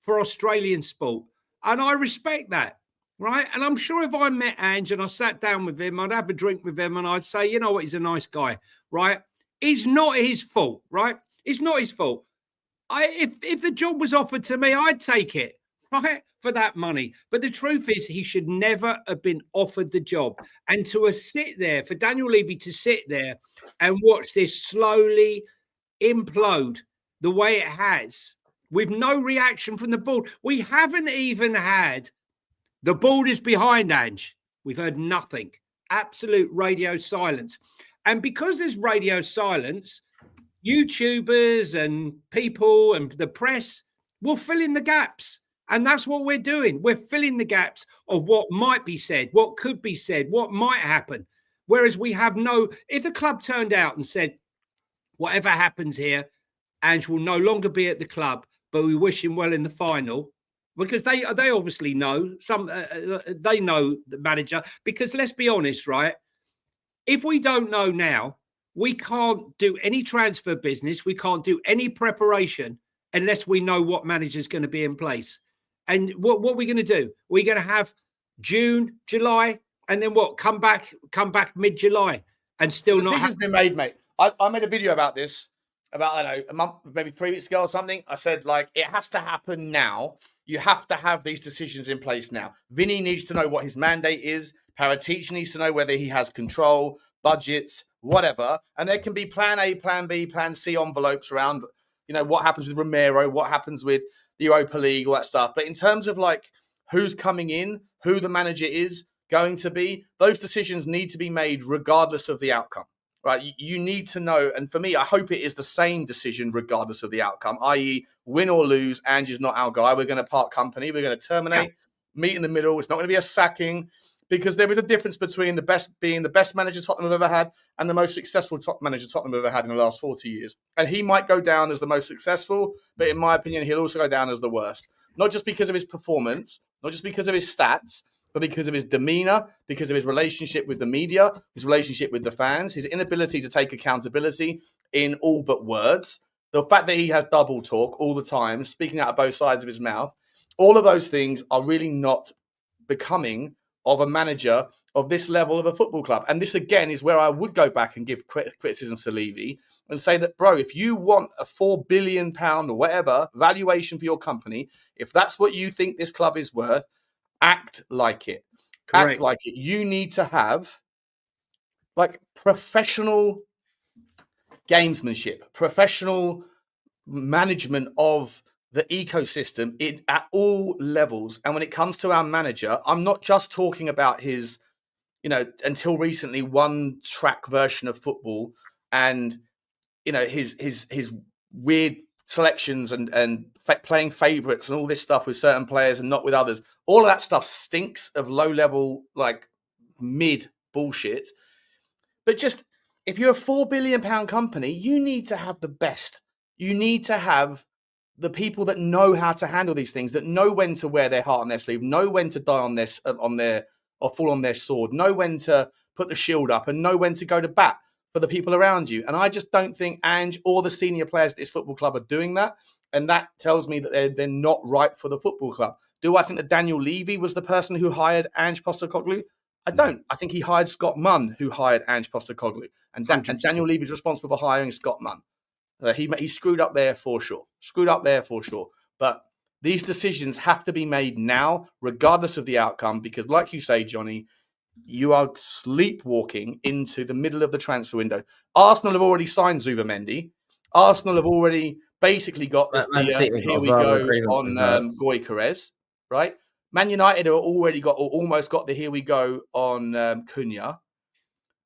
for Australian sport, and I respect that, right? And I'm sure if I met Ange and I sat down with him, I'd have a drink with him and I'd say, you know what, he's a nice guy, right? It's not his fault, right? It's not his fault. If the job was offered to me, I'd take it, right, for that money. But the truth is, he should never have been offered the job. And to sit there, for Daniel Levy to sit there and watch this slowly implode the way it has, with no reaction from the board. We haven't even had the board is behind Ange. We've heard nothing. Absolute radio silence. And because there's radio silence, YouTubers and people and the press will fill in the gaps. And that's what we're doing. We're filling the gaps of what might be said, what could be said, what might happen. Whereas we have no, if the club turned out and said, whatever happens here, Ange will no longer be at the club, but we wish him well in the final, because they obviously know, they know the manager, because let's be honest, right? If we don't know now, we can't do any transfer business. We can't do any preparation unless we know what manager is going to be in place. And what are we going to do? We're going to have June, July, and then what? Come back mid-July and still not. Decision's been made, mate. I made a video about this about, I don't know, a month, maybe 3 weeks ago or something. I said, like, it has to happen now. You have to have these decisions in place now. Vinny needs to know what his mandate is. Paratici needs to know whether he has control, budgets, whatever. And there can be plan A, plan B, plan C envelopes around, you know, what happens with Romero, what happens with the Europa League, all that stuff. But in terms of like who's coming in, who the manager is going to be, those decisions need to be made regardless of the outcome, right? You need to know. And for me, I hope it is the same decision regardless of the outcome, i.e. win or lose, Ange is not our guy. We're going to part company. We're going to terminate, meet in the middle. It's not going to be a sacking, because there is a difference between the best being the best manager Tottenham have ever had and the most successful top manager Tottenham have ever had in the last 40 years. And he might go down as the most successful, but in my opinion, he'll also go down as the worst. Not just because of his performance, not just because of his stats, but because of his demeanor, because of his relationship with the media, his relationship with the fans, his inability to take accountability in all but words, the fact that he has double talk all the time, speaking out of both sides of his mouth. All of those things are really not becoming of a manager of this level of a football club. And this, again, is where I would go back and give criticism to Levy and say that, bro, if you want a £4 billion or whatever valuation for your company, if that's what you think this club is worth, act like it. Correct. Act like it. You need to have like professional gamesmanship, professional management of the ecosystem at all levels. And when it comes to our manager, I'm not just talking about his, you know, until recently one track version of football and, you know, his weird selections and playing favorites and all this stuff with certain players and not with others. All of that stuff stinks of low level, like mid bullshit. But just, if you're a £4 billion company, you need to have the best. You need to have the people that know how to handle these things, that know when to wear their heart on their sleeve, know when to die or fall on their sword, know when to put the shield up, and know when to go to bat for the people around you. And I just don't think Ange or the senior players at this football club are doing that. And that tells me that they're not right for the football club. Do I think that Daniel Levy was the person who hired Ange Postecoglou? I don't. I think he hired Scott Munn, who hired Ange Postecoglou. And Daniel Levy is responsible for hiring Scott Munn. He screwed up there for sure. But these decisions have to be made now, regardless of the outcome, because like you say, Johnny, you are sleepwalking into the middle of the transfer window. Arsenal have already signed Zubimendi. Arsenal have already basically got this here we go on Goalkeeper, right? Man United have almost got the here we go on Cunha.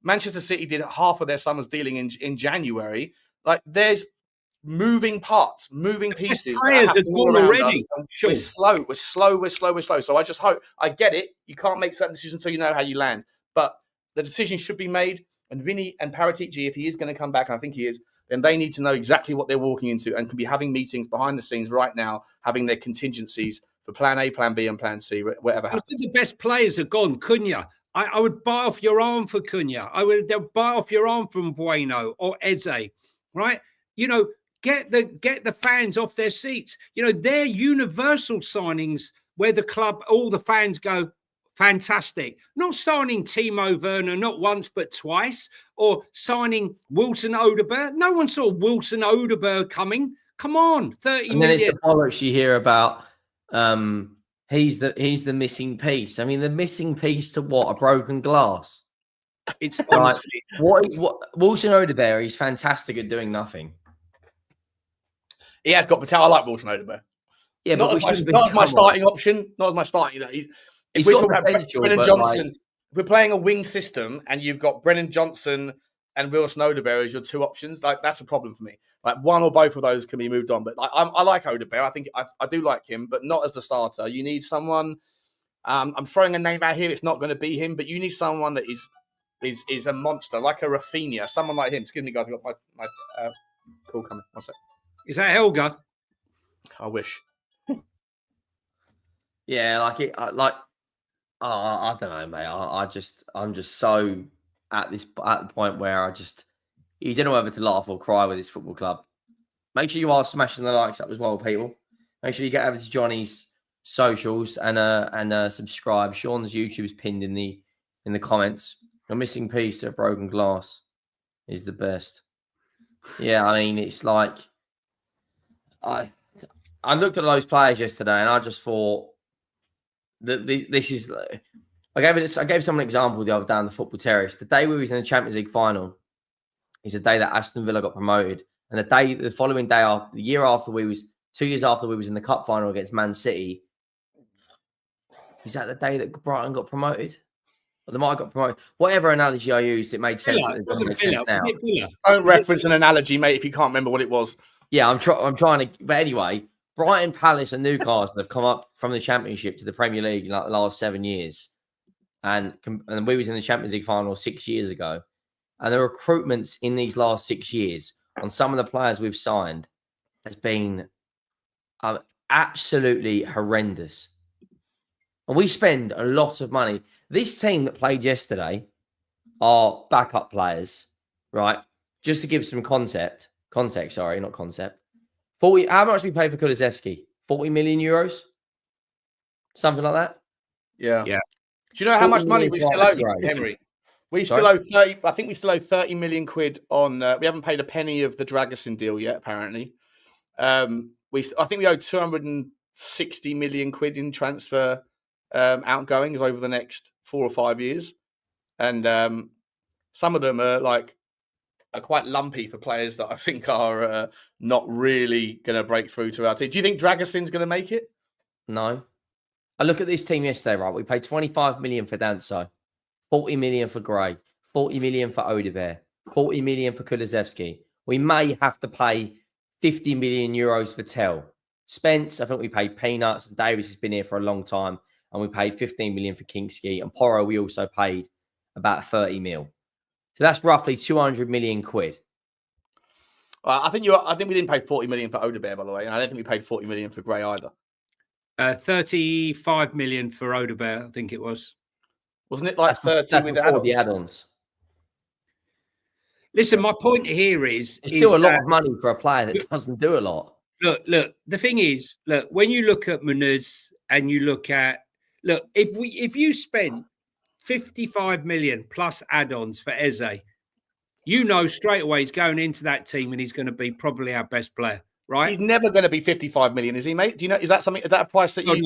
Manchester City did half of their summer's dealing in January. Like, there's moving parts, moving pieces. Players are gone already. We're slow. So I just hope, I get it. You can't make certain decisions until you know how you land. But the decision should be made. And Vinny and Paratici, if he is going to come back, and I think he is, then they need to know exactly what they're walking into and can be having meetings behind the scenes right now, having their contingencies for plan A, plan B, and plan C, whatever happens. I think the best players are gone. Cunha. I would buy off your arm for Cunha. I would buy off your arm from Bueno or Eze, right? You know, get the fans off their seats. You know, they're universal signings where the club, all the fans go, fantastic. Not signing Timo Werner, not once but twice, or signing Wilson Odegaard. No one saw Wilson Odegaard coming. Come on, 30 and million. Then it's the bollocks you hear about. He's the missing piece. I mean, the missing piece to what? A broken glass. It's honestly what Wilson Odegaard, he's fantastic at doing nothing. He has got potential. I like Wilson Odegaard. Yeah, Not but as my starting option. Not as my starting. If we're talking about Brennan Johnson, if we're playing a wing system and you've got Brennan Johnson and Wilson Odegaard as your two options, like that's a problem for me. Like one or both of those can be moved on. But I like Odegaard. I think I do like him, but not as the starter. You need someone. I'm throwing a name out here. It's not going to be him, but you need someone that is a monster, like a Rafinha, someone like him. Excuse me, guys. I've got my call coming. One sec. Is that Helga? I wish. Yeah, I don't know, mate. I'm just so at the point where you don't know whether to laugh or cry with this football club. Make sure you are smashing the likes up as well, people. Make sure you get over to Johnny's socials and subscribe. Sean's YouTube is pinned in the comments. A missing piece of broken glass is the best. Yeah, I mean, it's like I looked at those players yesterday and I just thought that this is. I gave someone an example the other day on the football terrace. The day we was in the Champions League final is the day that Aston Villa got promoted, and the following day, the year after 2 years after we was in the cup final against Man City. Is that the day that Brighton got promoted? Or they might have got promoted. Whatever analogy I used, it made sense. It doesn't make sense now. Don't reference an analogy, mate, if you can't remember what it was. Yeah, I'm trying to. But anyway, Brighton, Palace, and Newcastle have come up from the Championship to the Premier League in like the last 7 years, and we was in the Champions League final 6 years ago. And the recruitments in these last 6 years on some of the players we've signed has been absolutely horrendous. And we spend a lot of money. This team that played yesterday are backup players, right? Just to give some context. Sorry, not concept. 40. How much we pay for Kulusevski? 40 million euros, something like that. Yeah. Do you know how much money we still owe, Henry? We still owe 30. I think we still owe 30 million quid on. We haven't paid a penny of the Dragusin deal yet. Apparently, I think we owe 260 million quid in transfer outgoings over the next 4 or 5 years, and some of them are quite lumpy for players that I think are not really going to break through to our team. Do you think Dragusin's going to make it? No. I look at this team yesterday, right? We paid 25 million for Danso, 40 million for Gray, 40 million for Odegaard, 40 million for Kulusevski. We may have to pay 50 million euros for Tell. Spence, I think we paid peanuts. Davis has been here for a long time, and we paid 15 million for Kingski. And Porro, we also paid about 30 mil. So that's roughly 200 million quid. I think we didn't pay 40 million for Odegaard, by the way, and I don't think we paid 40 million for Gray either. 35 million for Odegaard, I think it was. Wasn't it like 30 that's with the add-ons? Listen, my point here is still a lot of money for a player that doesn't do a lot. Look. The thing is, when you look at Munez and you look at if you spent 55 million plus add-ons for Eze, you know straight away he's going into that team and he's going to be probably our best player, right? He's never going to be 55 million, is he, mate? Do you know? Is that a price that you?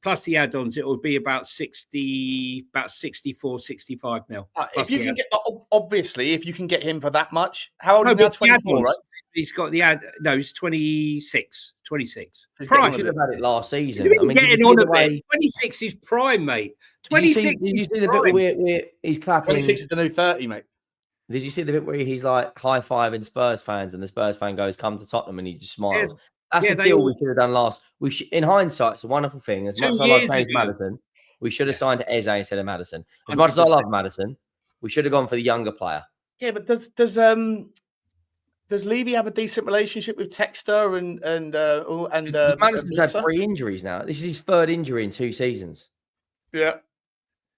Plus the add-ons, it would be about 64, 65 mil. If you can get, obviously, if you can get him for that much, how old is he now? 24, right? He's got he's 26. 26. Prime. Should have had it last season. I mean, getting on a bit. 26 is prime, mate. 26. Did you see the bit where he's clapping? 26 is the new 30, mate. Did you see the bit where he's like high-fiving Spurs fans and the Spurs fan goes, "Come to Tottenham," and he just smiles? Yeah. That's a deal we should have done last. In hindsight, it's a wonderful thing. As much as I love James Maddison, we should have signed Eze instead of Maddison. As 100%. Much as I love Maddison, we should have gone for the younger player. Yeah, but does Levy have a decent relationship with Texter and Maddison's had 3 injuries now. This is his 3rd injury in 2 seasons. Yeah.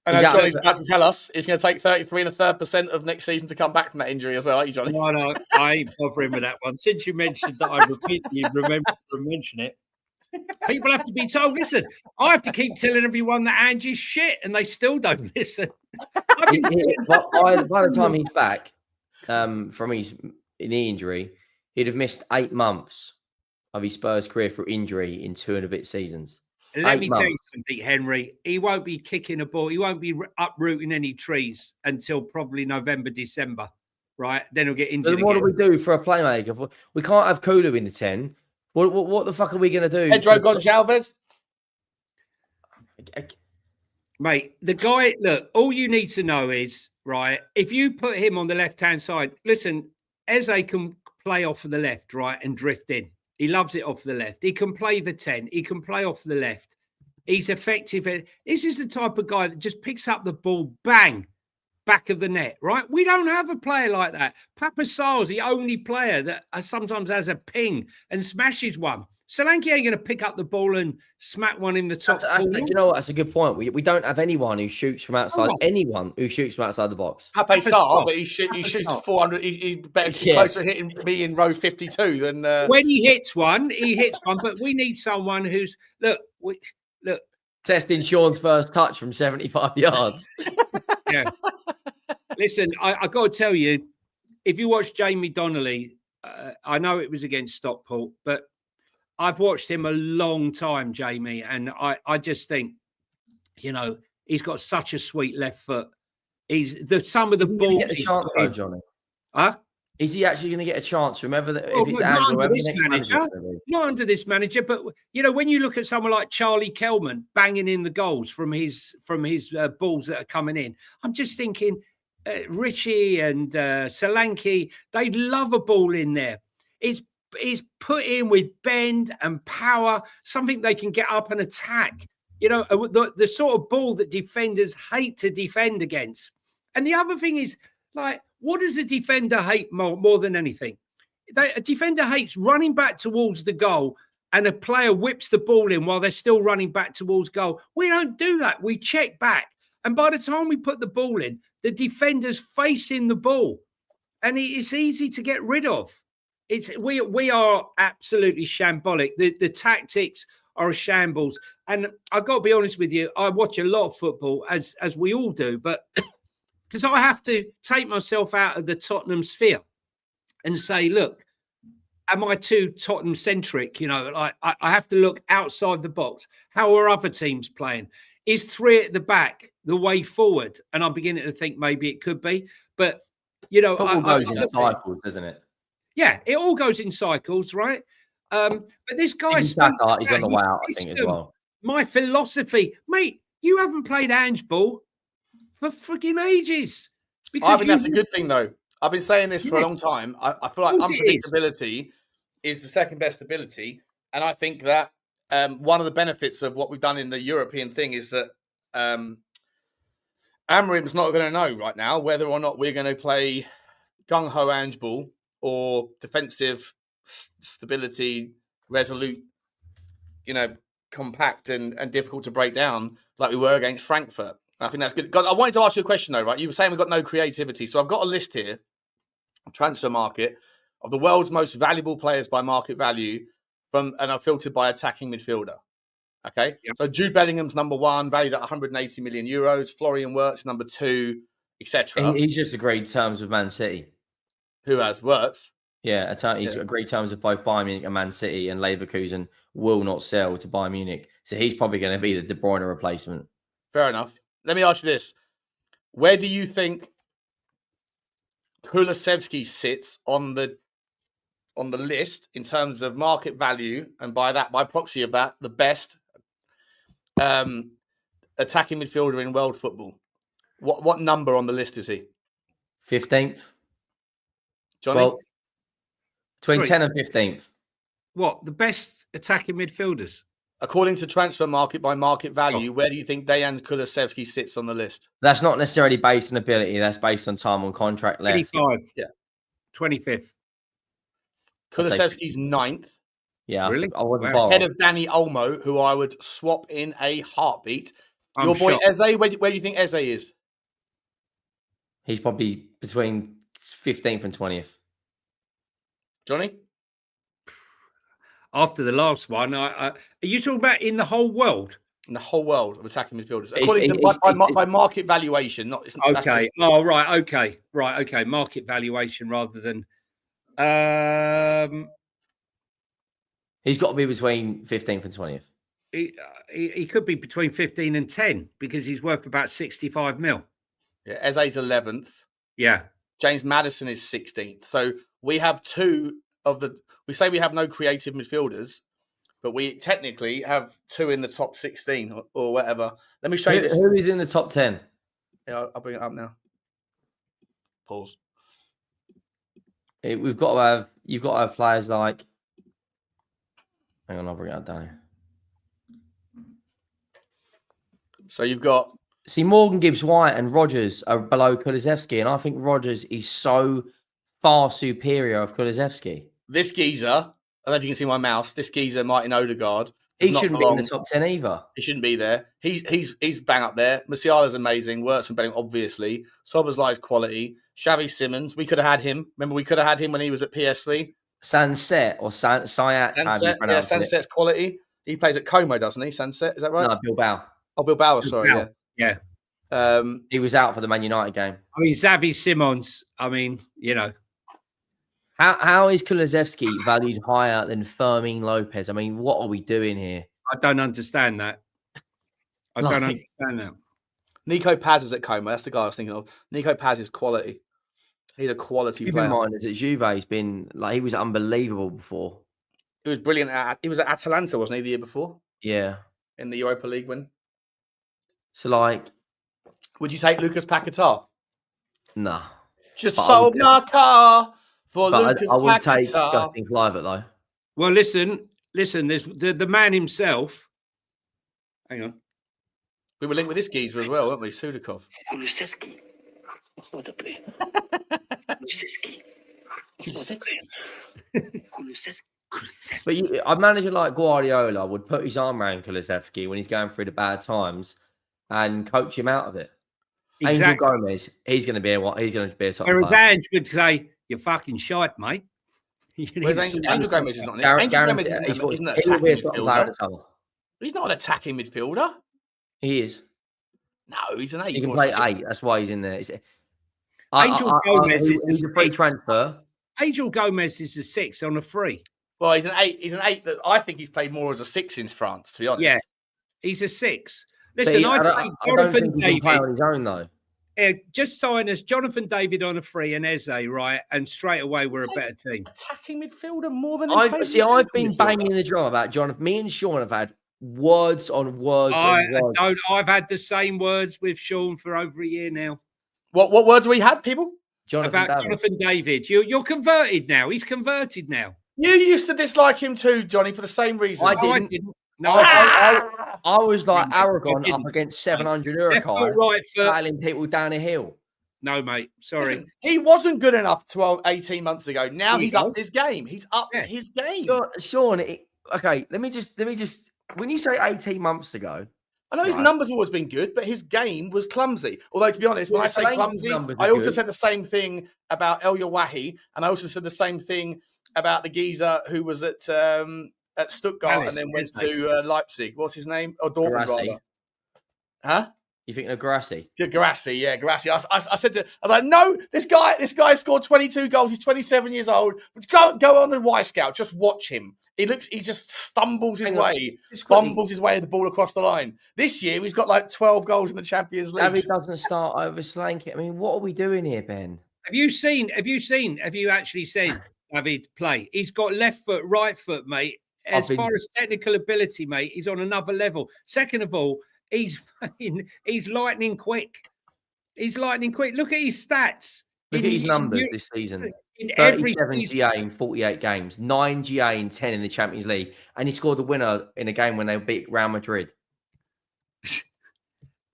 And Johnny's about to tell us it's going to take 33 1/3% of next season to come back from that injury as well, aren't you, Johnny? No, I ain't bothering with that one. Since you mentioned that, I repeatedly remember to mention it. People have to be told, listen, I have to keep telling everyone that Ange is shit, and they still don't listen. By the time he's back from his knee injury, he'd have missed 8 months of his Spurs career for injury in 2 and a bit seasons. Let me tell you something, Henry. He won't be kicking a ball. He won't be uprooting any trees until probably November, December. right? Then he'll get injured. Then what again. do we do for a playmaker? We can't have Kulu in the 10. What the fuck are we going to do? Pedro Gonçalves? Mate, the guy, look, all you need to know is, right, if you put him on the left-hand side, listen, Eze can play off of the left, right, and drift in. He loves it off the left. He can play the 10. He can play off the left. He's effective. This is the type of guy that just picks up the ball, bang, back of the net, right? We don't have a player like that. Papa Sarr's the only player that sometimes has a ping and smashes one. Solanke ain't going to pick up the ball and smack one in the top corner. You know what? That's a good point. We don't have anyone who shoots from outside. Anyone who shoots from outside the box. Papa Sarr, but he shoots 400. He's better closer hitting me in row 52 than. When he hits one, But we need someone who's look. Testing Sean's first touch from 75 yards. Yeah. Listen, I got to tell you, if you watch Jamie Donnelly, I know it was against Stockport, but I've watched him a long time, Jamie, and I just think, you know, he's got such a sweet left foot. Some of the balls. Get a chance, though, Johnny. Huh? Is he actually going to get a chance? Remember that if it's Ange, whoever the next manager, not under this manager, but you know, when you look at someone like Charlie Kelman banging in the goals from his balls that are coming in, I'm just thinking Richie and Solanke, they love a ball in there. It's put in with bend and power, something they can get up and attack. You know, the sort of ball that defenders hate to defend against. And the other thing is, like, what does a defender hate more than anything? A defender hates running back towards the goal and a player whips the ball in while they're still running back towards goal. We don't do that. We check back. And by the time we put the ball in, the defender's facing the ball. And it's easy to get rid of. We are absolutely shambolic. The tactics are a shambles. And I've got to be honest with you, I watch a lot of football, as we all do, but because I have to take myself out of the Tottenham sphere and say, look, am I too Tottenham centric? You know, like I have to look outside the box. How are other teams playing? Is 3 at the back the way forward? And I'm beginning to think maybe it could be. But, you know, football goes in cycles, doesn't it? Yeah, it all goes in cycles, right? But this guy he's on the way out, I think, as well. My philosophy, mate, you haven't played Ange ball for freaking ages. I think that's a good thing, though. I've been saying this for a long time. I feel like unpredictability is the second best ability. And I think that one of the benefits of what we've done in the European thing is that Amorim's not going to know right now whether or not we're going to play gung-ho Ange ball or defensive stability, resolute, you know, compact and difficult to break down like we were against Frankfurt. I think that's good. Guys, I wanted to ask you a question, though, right? You were saying we've got no creativity. So I've got a list here, transfer market, of the world's most valuable players by market value, and I've filtered by attacking midfielder. Okay? Yep. So Jude Bellingham's number 1, valued at 180 million euros. Florian Wirtz, number 2, etc. He's just agreed terms with Man City. Who has? Wirtz? Yeah, he's agreed terms with both Bayern Munich and Man City, and Leverkusen will not sell to Bayern Munich. So he's probably going to be the De Bruyne replacement. Fair enough. Let me ask you this. Where do you think Kulusevski sits on the list in terms of market value, and by proxy of that, the best attacking midfielder in world football? What number on the list is he? 15th. Johnny? 12th. Between 10 and 15th. What? The best attacking midfielders? According to Transfer Market by market value, where do you think Dejan Kulusevski sits on the list? That's not necessarily based on ability. That's based on time on contract left. 25. Yeah. 25th. Kulusevski's 9th. Yeah. Really? I wouldn't Wow. Head of Danny Olmo, who I would swap in a heartbeat. I'm Your boy shocked. Eze, where do you think Eze is? He's probably between 15th and 20th. Johnny? After the last one, are you talking about in the whole world? In the whole world of attacking midfielders. According to by market valuation. Okay. Oh, right. Okay. Right. Okay. Market valuation rather than... He's got to be between 15th and 20th. He could be between 15 and 10 because he's worth about 65 mil. Yeah, Eze's 11th. Yeah. James Maddison is 16th. So we have two of the. We say we have no creative midfielders, but we technically have two in the top 16 or whatever. Let me show you this. Who is in the top 10? Yeah, I'll bring it up now. Pause. You've got to have players like. Hang on, I'll bring it up down. So you've got. See, Morgan Gibbs-White and Rodgers are below Kulusevski, and I think Rodgers is so far superior of Kulusevski. This geezer, I don't know if you can see my mouse. This geezer, Martin Odegaard. He shouldn't be in the top 10 either. He shouldn't be there. He's bang up there. Musiala's amazing. Wirtz and Bellingham, obviously. Szoboszlai's quality. Xavi Simons, we could have had him. Remember, we could have had him when he was at PSV. Sunset or Sayat. Sunset, yeah, Sunset's quality. He plays at Como, doesn't he? Sunset, is that right? No, Bilbao. Oh, Bilbao, sorry, yeah. He was out for the Man United game. I mean, Xavi Simons, I mean, you know. How is Kulusevski valued higher than Fermin Lopez? I mean, what are we doing here? I don't understand that. I don't understand that. Nico Paz is at Como. That's the guy I was thinking of. Nico Paz is quality. He's a quality player. Keep in mind, as at Juve, he's been like he was unbelievable before. He was brilliant. He was at Atalanta, wasn't he, the year before? Yeah. In the Europa League win. So, like, would you take Lucas Paquetá? No. Just sold my car for Lucas Paquetá. I would take Justin Kluivert, though. Well, listen. There's the man himself. Hang on. We were linked with this geezer as well, weren't we? Sudakov. Kulusevski. What a play. Kulusevski. But a manager like Guardiola would put his arm around Kulusevski when he's going through the bad times and coach him out of it. Exactly. Angel Gomez, he's going to be a top. Whereas Ange would say, "You're fucking shite, mate." Whereas Angel Gomez is not. Angel Gomez isn't an attacking midfielder. He's not an attacking midfielder. He is. No, he's an 8. He can play 8. That's why he's in there. Angel Gomez is a free transfer. Angel Gomez is a 6 on a free. Well, he's an 8. He's an 8 that I think he's played more as a 6 in France, to be honest. Yeah, he's a 6. Listen, I take Jonathan David play on his own though. Just sign us Jonathan David on a free and Eze, right? And straight away we're a better team. Attacking midfielder more than I've been banging the drum about Jonathan. Me and Sean have had words on words. I've had the same words with Sean for over a year now. What words we had, people? Jonathan David. You're converted now. He's converted now. You used to dislike him too, Johnny, for the same reason. I didn't. No, I was like Aragon up against 700 Uruguay, battling people down a hill. No, mate. Sorry. Listen, he wasn't good enough 18 months ago. Now he's upped his game. He's upped his game. Sean, okay, let me just. When you say 18 months ago, I know his numbers have always been good, but his game was clumsy. Although, to be honest, when I say clumsy, I also said the same thing about El Yawahi, and I also said the same thing about the geezer who was at Stuttgart and then went to Leipzig. What's his name? Or Dortmund, rather. Huh? You think of Garassi? Garassi, yeah, Garassi. I said I was like, no, this guy scored 22 goals. He's 27 years old. Go on the Y Scout. Just watch him. He just stumbles his way, bumbles his way the ball across the line. This year, he's got like 12 goals in the Champions League. David doesn't start over Solanke. I mean, what are we doing here, Ben? Have you actually seen David play? He's got left foot, right foot, mate. As far as technical ability, mate, he's on another level. Second of all, he's lightning quick. He's lightning quick. Look at his stats. Look at his numbers this season. In every season. GA in 48 games, 9 GA in 10 in the Champions League, and he scored the winner in a game when they beat Real Madrid.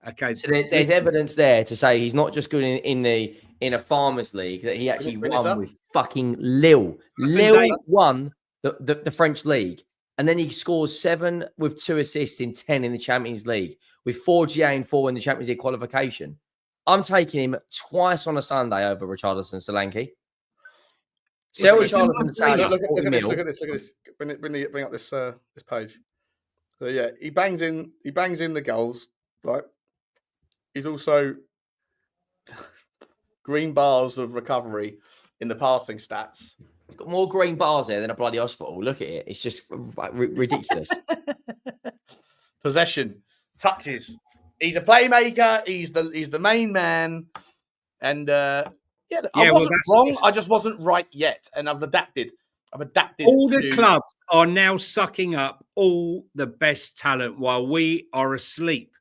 Okay, so there's evidence there to say he's not just good in a Farmers League, that he actually won with fucking Lille. Lille won the French league, and then he scores 7 with 2 assists in 10 in the Champions League with 4 GA and 4 in the Champions League qualification. I'm taking him twice on a Sunday over Richarlison Solanke. Sell Richarlison Solanke. Look at this. Bring up this page. So yeah, he bangs in the goals, right? He's also green bars of recovery in the passing stats. He's got more green bars there than a bloody hospital. Look at it. It's just ridiculous. Possession, touches. He's a playmaker. He's the main man. And yeah, Yeah, Yeah, I well, wasn't that's wrong. different. I just wasn't right yet, and I've adapted. All the to... clubs are now sucking up all the best talent while we are asleep.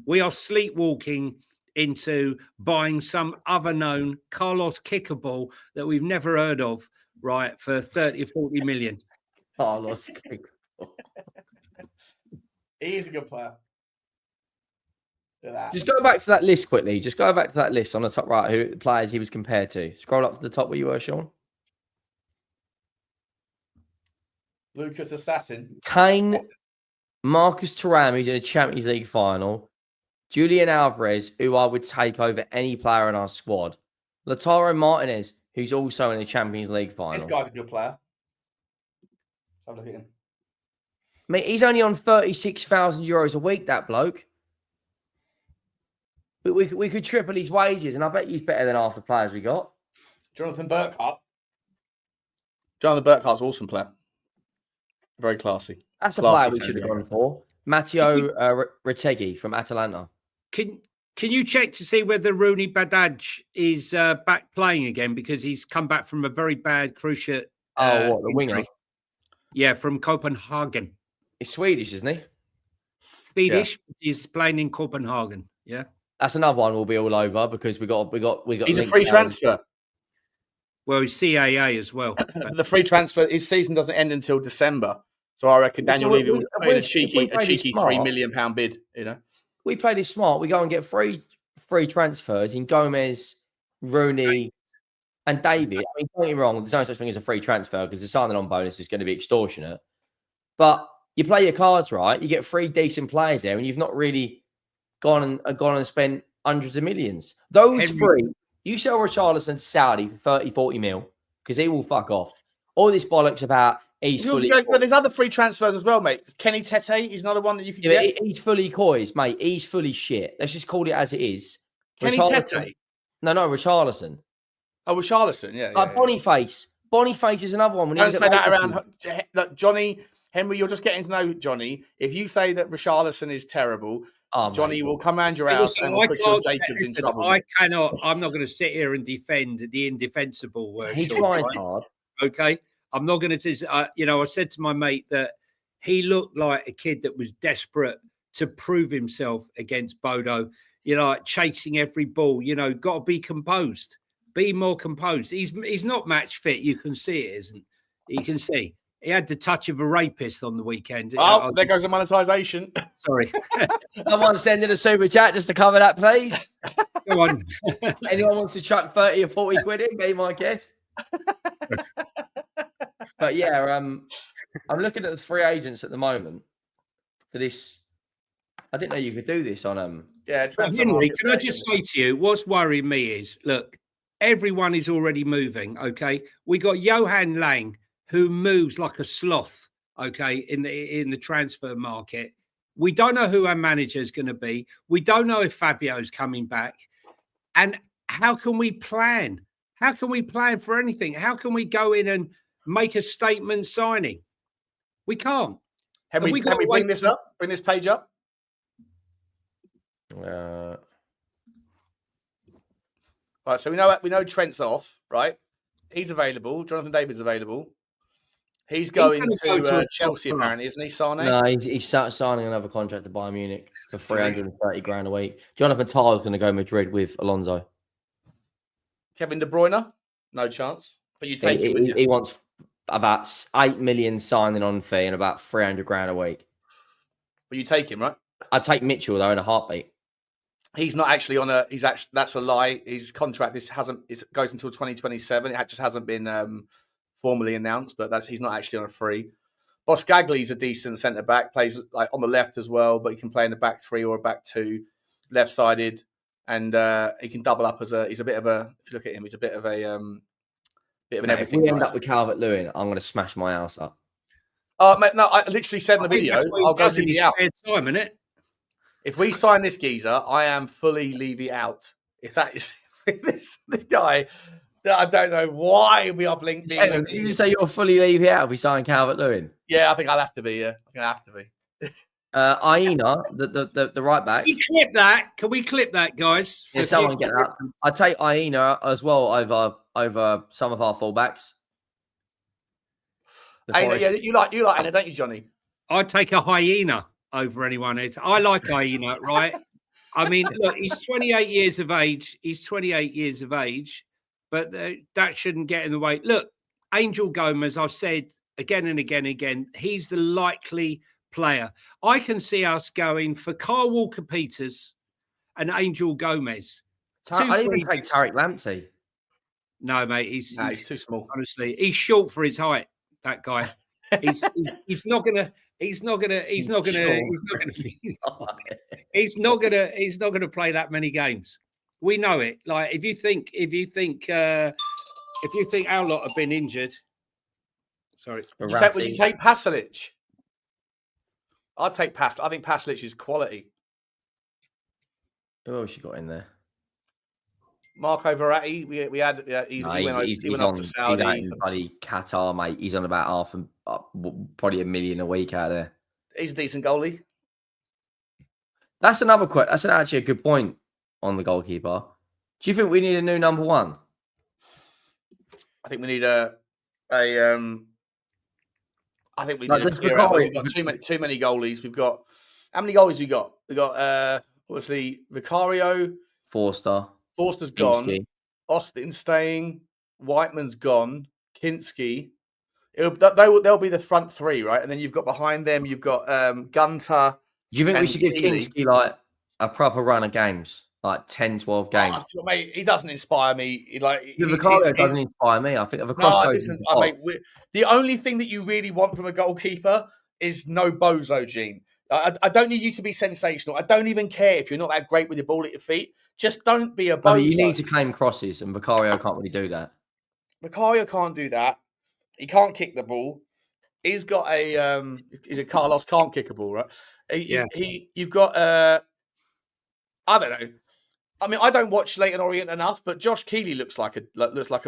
We are sleepwalking into buying some other known Carlos Kickable that we've never heard of, right, for 30 or 40 million. Carlos. He's a good player. Look at that. Just go back to that list quickly. Just go back to that list on the top right, who players he was compared to. Scroll up to the top where you were, Sean. Lucas Assassin. Kane, Marcus Thuram, who's in a Champions League final. Julian Alvarez, who I would take over any player in our squad. Lautaro Martinez, who's also in a Champions League final. This guy's a good player. Have a look at him. Mate, he's only on €36,000 a week, that bloke. We could triple his wages, and I bet he's better than half the players we got. Jonathan Burkhart. Jonathan Burkhart's an awesome player. Very classy. That's a Classy player we should have centre. gone for. Matteo Retegui from Atalanta. Can you check to see whether Rooney Badaj is back playing again, because he's come back from a very bad cruciate The injury. winger? Yeah, from Copenhagen. He's Swedish, isn't he? Swedish. He's playing in Copenhagen. Yeah. That's another one we'll be all over because we got. He's a free transfer. Well, he's CAA as well. The free transfer, his season doesn't end until December. So I reckon Daniel Levy will put in a cheeky £3 million bid, you know. We play this smart. We go and get free transfers in Gomez, Rooney, and David. I mean, don't get me wrong, there's no such thing as a free transfer because the signing on bonus is going to be extortionate. But you play your cards right, you get 3 decent players there, and you've not really gone and spent hundreds of millions. Those three, you sell Richarlison to Saudi for 30, 40 mil because he will fuck off. All this bollocks about he's fully. There's other free transfers as well, mate. Kenny Tete is another one that you could get. He's fully coys, mate. He's fully shit. Let's just call it as it is. Kenny Tete? No, Richarlison. Oh, Richarlison, yeah. Boniface. Boniface is another one. Don't say that around. Look, Johnny, Henry, you're just getting to know Johnny. If you say that Richarlison is terrible, Johnny will come around your house and put your Jacobs in trouble. I'm not going to sit here and defend the indefensible. He tried hard. Okay. I'm not going to, I said to my mate that he looked like a kid that was desperate to prove himself against Bodo, like chasing every ball, got to be composed, be more composed. He's not match fit. You can see it, isn't you can see. He had the touch of a rapist on the weekend. Oh, there goes the monetization. Sorry. Someone sending a super chat just to cover that, please. Go on. Anyone wants to chuck 30 or 40 quid in, be my guest. But yeah, I'm looking at the free agents at the moment for this. I didn't know you could do this on Yeah, Henry, can I just say to you, what's worrying me is, look, everyone is already moving. Okay, we got Johan Lang, who moves like a sloth. Okay, in the transfer market, we don't know who our manager is going to be. We don't know if Fabio's coming back, and how can we plan? How can we plan for anything? How can we go in and make a statement signing? We can't. Can we bring this up? Bring this page up? Right, so we know Trent's off, right? He's available. Jonathan David's available. He's going to Chelsea, apparently, isn't he, Sane? No, he's signing another contract to Bayern Munich for 330 grand a week. Jonathan Tyler's going to go Madrid with Alonso. Kevin De Bruyne? No chance. But you take him. He wants about 8 million signing on fee and about 300 grand a week. But you take him, right? I'd take Mitchell though in a heartbeat. He's not actually on a. That's a lie. His contract goes until 2027. It just hasn't been formally announced, but he's not actually on a free. Boscagli's a decent centre back. Plays like on the left as well, but he can play in the back 3 or a back 2, left sided, and he can double up as a. He's a bit of a. If you look at him, he's a bit of an everything. If we end up with Calvert-Lewin, I'm going to smash my house up. Mate, no, I literally said in the video, I'll go Levy out. Time, innit? If we sign this geezer, I am fully Levy out. If that is this guy, I don't know why we are blinking. Did you say you're fully Levy out if we sign Calvert-Lewin? Yeah, I think I'll have to be. Yeah, I think I have to be. Iena, the right back. Can we clip that? Can we clip that, guys? Yeah, someone get that. I'd take Iena as well over some of our fullbacks. Yeah, you like Anna, don't you, Johnny? I'd take a hyena over anyone else. I like hyena, right? I mean, look, he's 28 years of age. He's 28 years of age, but that shouldn't get in the way. Look, Angel Gomez, I've said again and again and again, he's the likely player. I can see us going for Kyle Walker-Peters and Angel Gomez. I'd even take Tariq Lamptey. No, mate, he's too small. Honestly, he's short for his height. That guy. He's not gonna play that many games. We know it. Like if you think our lot have been injured. Sorry. Would you take Pasalic? I'd take Pasalic. I think Pasalic is quality. Who else you got in there? Marco Verratti. We had. He went up to Saudi. He's in bloody Qatar, mate. He's on about probably $1 million a week out there. He's a decent goalie. That's another question. That's actually a good point on the goalkeeper. Do you think we need a new number one? I think we need I think we need a clear out. We've got too many goalies. We've got how many goalies we got? We got obviously Vicario, Forster's gone. Austin's staying. Whiteman's gone. Kinski. They'll be the front three, right? And then you've got behind them, you've got Gunter. Do you think we should give Kinski like a proper run of games? Like 10, 12 games? Oh, mate, he doesn't inspire me. Vicario doesn't inspire me. I think of the only thing that you really want from a goalkeeper is no bozo gene. I don't need you to be sensational. I don't even care if you're not that great with your ball at your feet. Just don't be a bozo. You need to claim crosses, and Vicario can't really do that. Vicario can't do that. He can't kick the ball. He's got Carlos can't kick a ball, right? You've got I don't know. I mean, I don't watch Leyton Orient enough, but Josh Keeley looks like a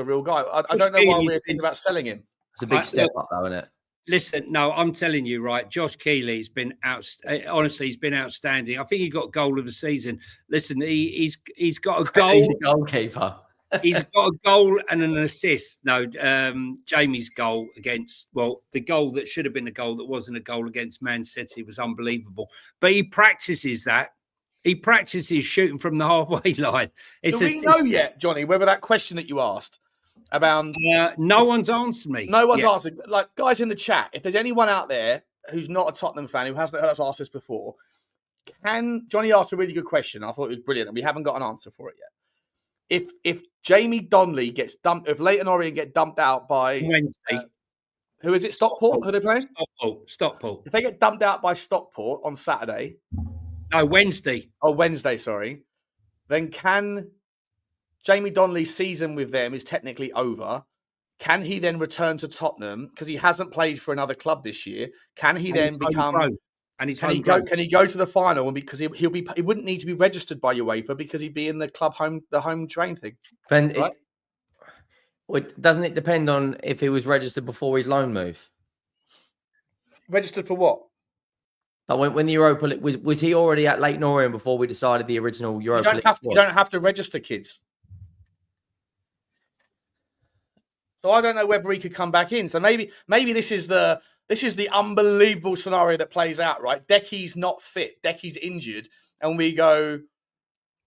real guy. I don't know why we're thinking about selling him. It's a big step up, though, isn't it? Listen, no, I'm telling you, right? Josh Keeley's been honestly, he's been outstanding. I think he got goal of the season. Listen, he's got a goal. He's a goalkeeper. He's got a goal and an assist. No, Jamie's goal the goal that should have been a goal that wasn't a goal against Man City was unbelievable. But he practices that. He practices shooting from the halfway line. Do we know yet, Johnny, whether that question that you asked about... no one's answered me. No one's answered. Like, guys in the chat, if there's anyone out there who's not a Tottenham fan, who hasn't heard us ask this before, Johnny asked a really good question. I thought it was brilliant, and we haven't got an answer for it yet. If Jamie Donnelly gets dumped, if Leyton Orient get dumped out by... Wednesday. Who is it? Stockport? Who are they playing? Stockport. If they get dumped out by Stockport on Saturday... No, Wednesday. Oh, Wednesday, sorry. Then can Jamie Donnelly's season with them is technically over. Can he then return to Tottenham? Because he hasn't played for another club this year. Can he then become... Can he go to the final? And because he wouldn't need to be registered by UEFA because he'd be in the home train thing. Right? Doesn't it depend on if he was registered before his loan move? Registered for what? Like when the Europa League was he already at Leyton Orient before we decided the original Europa League? You don't have to register kids. So I don't know whether he could come back in. So maybe this is the unbelievable scenario that plays out, right? Decky's not fit, Decky's injured, and we go.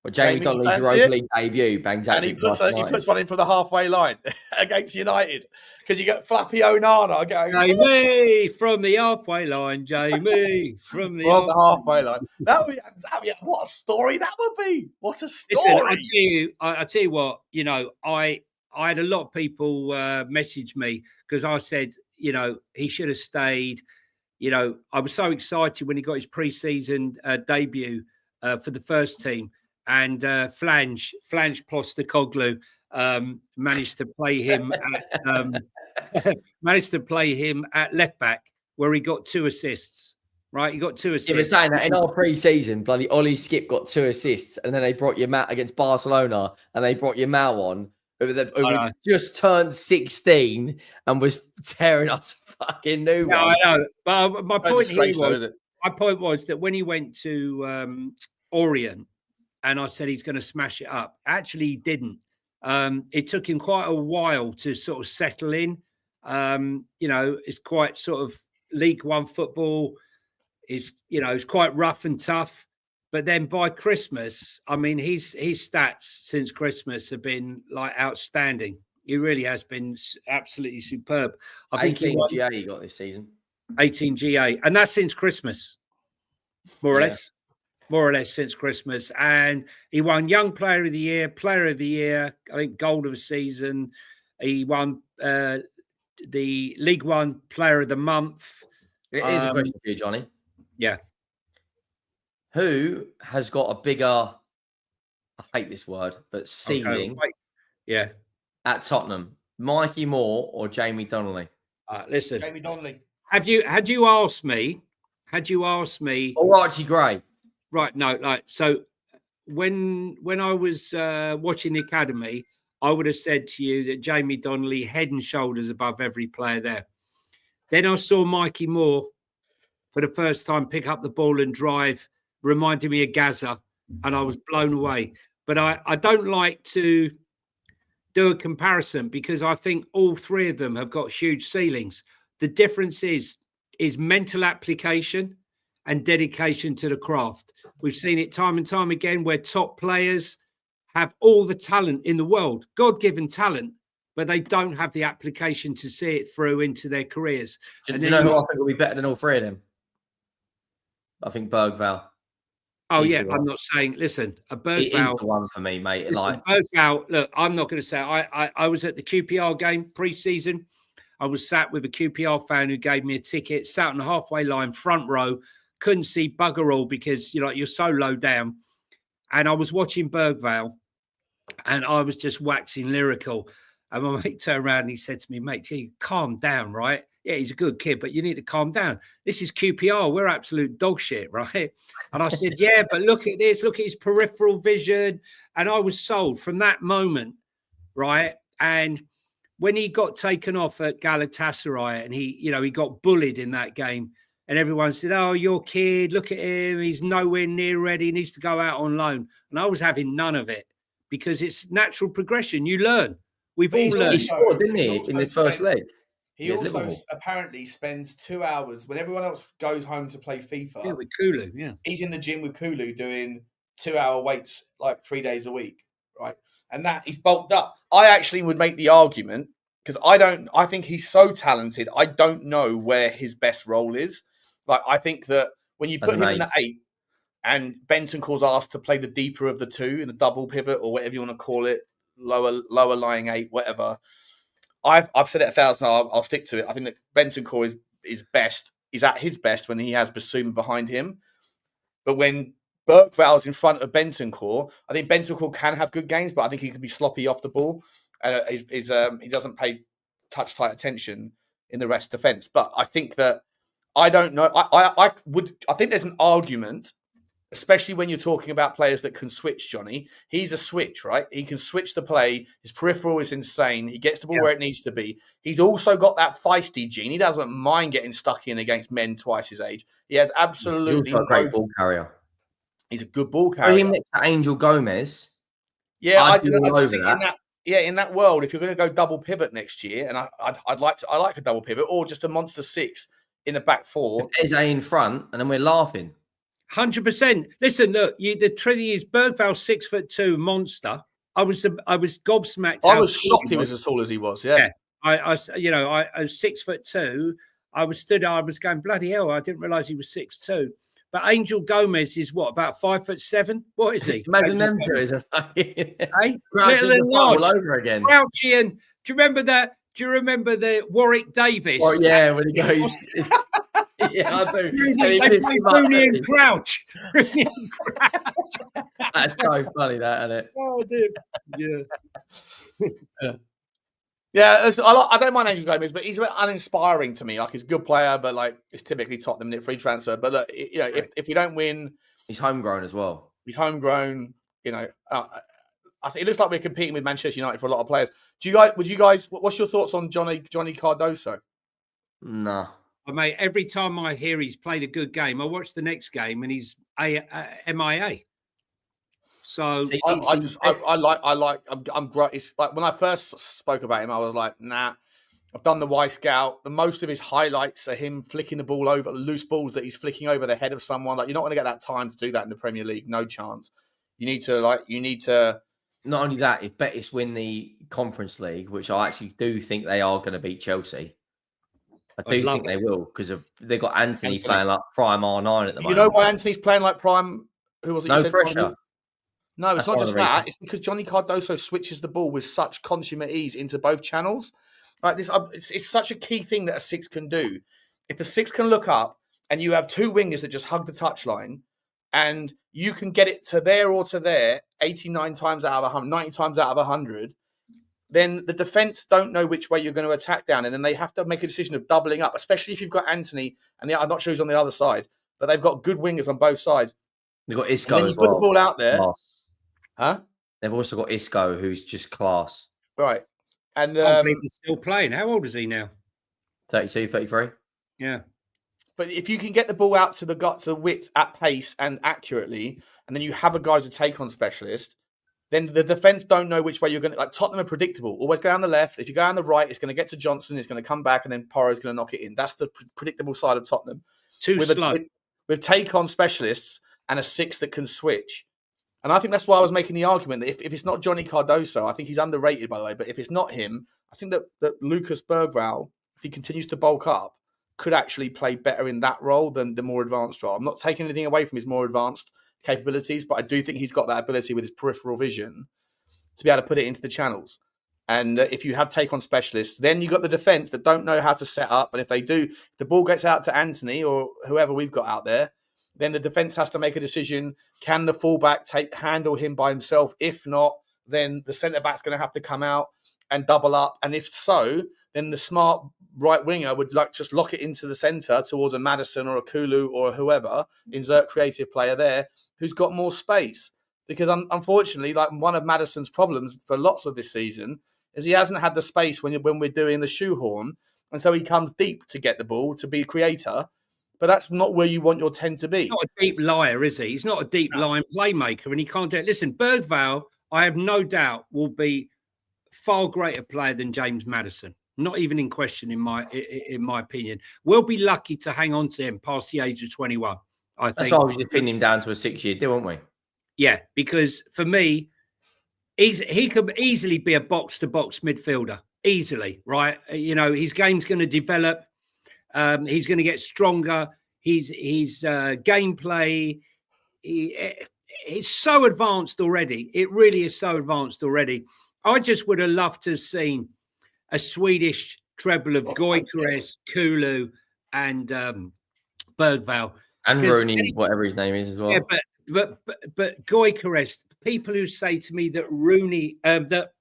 Well, Jamie Donnelly's Europa League debut bangs out. And he puts one in from the halfway line against United because you got Flappy Onana going. Jamie from the halfway line, Jamie from the halfway line. That would be what a story that would be. What a story! Listen, I tell you what. You know, I had a lot of people message me because I said, you know, he should have stayed. You know, I was so excited when he got his pre-season debut for the first team. And Flange Postecoglou managed to play him at left back, where he got 2 assists. Right, he got 2 assists. You were saying that in our pre-season, bloody Ollie Skip got 2 assists, and then they brought you Matt against Barcelona, and they brought you Mal on, who just turned 16 and was tearing us a fucking new one. I know, but my point here was. My point was that when he went to Orient, and I said he's going to smash it up, actually he didn't. It took him quite a while to sort of settle in. It's quite sort of League One football. It's quite rough and tough. But then by Christmas, I mean, his stats since Christmas have been like outstanding. He really has been absolutely superb. I think 18 GA he got this season. 18 GA, and that's since Christmas, more or less since Christmas. And he won Young Player of the Year, I think Goal of the Season. He won the League One Player of the Month. Here's a question for you, Johnny. Yeah. Who has got a bigger, I hate this word, but ceiling at Tottenham? Mikey Moore or Jamie Donnelly? Listen, Jamie Donnelly. Had you asked me, or Archie Gray? Right, no, like, so when I was watching the academy, I would have said to you that Jamie Donnelly head and shoulders above every player there. Then I saw Mikey Moore for the first time pick up the ball and drive, reminded me of Gaza, and I was blown away. But I don't like to do a comparison because I think all three of them have got huge ceilings. The difference is mental application and dedication to the craft. We've seen it time and time again where top players have all the talent in the world, God-given talent, but they don't have the application to see it through into their careers. Do you know who I think will be better than all three of them? I think Bergvall. Oh, yeah, I'm not saying, listen, a Bergvall. The one for me, mate. Listen, Bergvall, look, I'm not going to say, I was at the QPR game pre-season. I was sat with a QPR fan who gave me a ticket, sat on the halfway line, front row, couldn't see bugger all because you're so low down. And I was watching Bergvall and I was just waxing lyrical. And my mate turned around and he said to me, mate, you calm down, right? Yeah, he's a good kid, but you need to calm down. This is QPR. We're absolute dog shit, right? And I said, yeah, but look at this. Look at his peripheral vision. And I was sold from that moment, right? And when he got taken off at Galatasaray and he got bullied in that game and everyone said, oh, your kid, look at him. He's nowhere near ready. He needs to go out on loan. And I was having none of it because it's natural progression. You learn. We've all learned. He scored, didn't he, in the first leg? He also apparently spends 2 hours when everyone else goes home to play FIFA. Yeah, with Kulu, yeah. He's in the gym with Kulu doing 2-hour weights like 3 days a week, right? And that he's bulked up. I actually would make the argument because I think he's so talented. I don't know where his best role is. Like, I think that when you put him in the 8 and Bentancur's asked to play the deeper of the two in the double pivot or whatever you want to call it, lower lying 8, whatever. I've said it 1,000. I'll stick to it. I think that Bentancur is best. Is at his best when he has Basuma behind him. But when Bergvall's in front of Bentancur, I think Bentancur can have good games, but I think he can be sloppy off the ball. And he doesn't pay touch tight attention in the rest defence. But I think that I don't know. I think there's an argument, especially when you're talking about players that can switch, Johnny. He's a switch, right? He can switch the play. His peripheral is insane. He gets the ball where it needs to be. He's also got that feisty gene. He doesn't mind getting stuck in against men twice his age. He has absolutely He's a great ball carrier. He's a good ball carrier. Him next to Angel Gomez. Yeah, I just think in that world, if you're going to go double pivot next year, and I like a double pivot or just a monster 6 in the back 4. Eze in front, and then we're laughing. 100%. Listen, look, the truth is Bergvall 6'2" monster. I was gobsmacked. I was shocked he was as tall as he was. Yeah. I was 6'2". I was going, bloody hell, I didn't realise he was 6'2". But Angel Gomez is what, about 5'7"? What is he? Imagine them two is a fucking little and large. All over again. Crouchy and do you remember that? Do you remember the Warwick Davis? Oh yeah, when he goes. Yeah, I do. They play Rooney and Crouch. That's so funny, that, isn't it? Oh, dude. Yeah. Yeah, I don't mind Angel Gomez, but he's uninspiring to me. Like, he's a good player, but like it's typically Tottenham free transfer. But look, if you don't win, he's homegrown as well. He's homegrown. I think it looks like we're competing with Manchester United for a lot of players. What's your thoughts on Johnny Cardoso? Nah. Mate, every time I hear he's played a good game, I watch the next game and he's MIA. So See, I'm great. It's like when I first spoke about him, I was like, nah. I've done the Y Scout. The most of his highlights are him flicking the ball over, loose balls that he's flicking over the head of someone. Like, you're not going to get that time to do that in the Premier League. No chance. You need to. Not only that, if Betis win the Conference League, which I actually do think they are going to beat Chelsea, I do think they will, because they've got Anthony playing like prime R9 at the moment. You know why Anthony's playing like prime? Who was it? No pressure. No, it's not just that. It's because Johnny Cardoso switches the ball with such consummate ease into both channels. Like this, it's such a key thing that a 6 can do. If a 6 can look up and you have 2 wingers that just hug the touchline, and you can get it to there or to there 89 times out of 100, 90 times out of 100, then the defense don't know which way you're going to attack down, and then they have to make a decision of doubling up, especially if you've got Anthony, and I'm not sure who's on the other side, but they've got good wingers on both sides. They've got Isco and then as you put well. the ball out there. Class. Huh? They've also got Isco, who's just class. Right. And he's still playing. How old is he now? 32, 33. Yeah. But if you can get the ball out to the width at pace and accurately, and then you have a guy to take on specialist, then the defense don't know which way you're going to. Like, Tottenham are predictable. Always go down the left. If you go down the right, it's going to get to Johnson. It's going to come back, and then Porro's going to knock it in. That's the predictable side of Tottenham. Too slow. With take on specialists and a 6 that can switch. And I think that's why I was making the argument that if it's not Johnny Cardoso, I think he's underrated, by the way, but if it's not him, I think that Lucas Bergvall, if he continues to bulk up, could actually play better in that role than the more advanced role. I'm not taking anything away from his more advanced capabilities, but I do think he's got that ability with his peripheral vision to be able to put it into the channels. And if you have take on specialists, then you've got the defense that don't know how to set up. And if they do, if the ball gets out to Anthony or whoever we've got out there, then the defense has to make a decision. Can the fullback handle him by himself? If not, then the centre back's going to have to come out and double up. And if so, then the smart right winger would just lock it into the centre towards a Maddison or a Kulu or whoever, insert creative player there, who's got more space. Because unfortunately, like, one of Maddison's problems for lots of this season is he hasn't had the space when we're doing the shoehorn. And so he comes deep to get the ball, to be a creator. But that's not where you want your 10 to be. He's not a deep liar, is he? He's not a deep line playmaker, and he can't do it. Listen, Bergvall, I have no doubt, will be far greater player than James Maddison. Not even in question, in my opinion. We'll be lucky to hang on to him past the age of 21. I think. That's why we just pinned him down to a 6-year deal, weren't we? Yeah, because for me, he could easily be a box-to-box midfielder. Easily, right? You know, his game's going to develop. He's going to get stronger. His gameplay, it's so advanced already. It really is so advanced already. I just would have loved to have seen a Swedish treble of Gyökeres, Kulu, and Bergvall, and Rooney, whatever his name is as well. Yeah, but Gyökeres, people who say to me that Rooney, that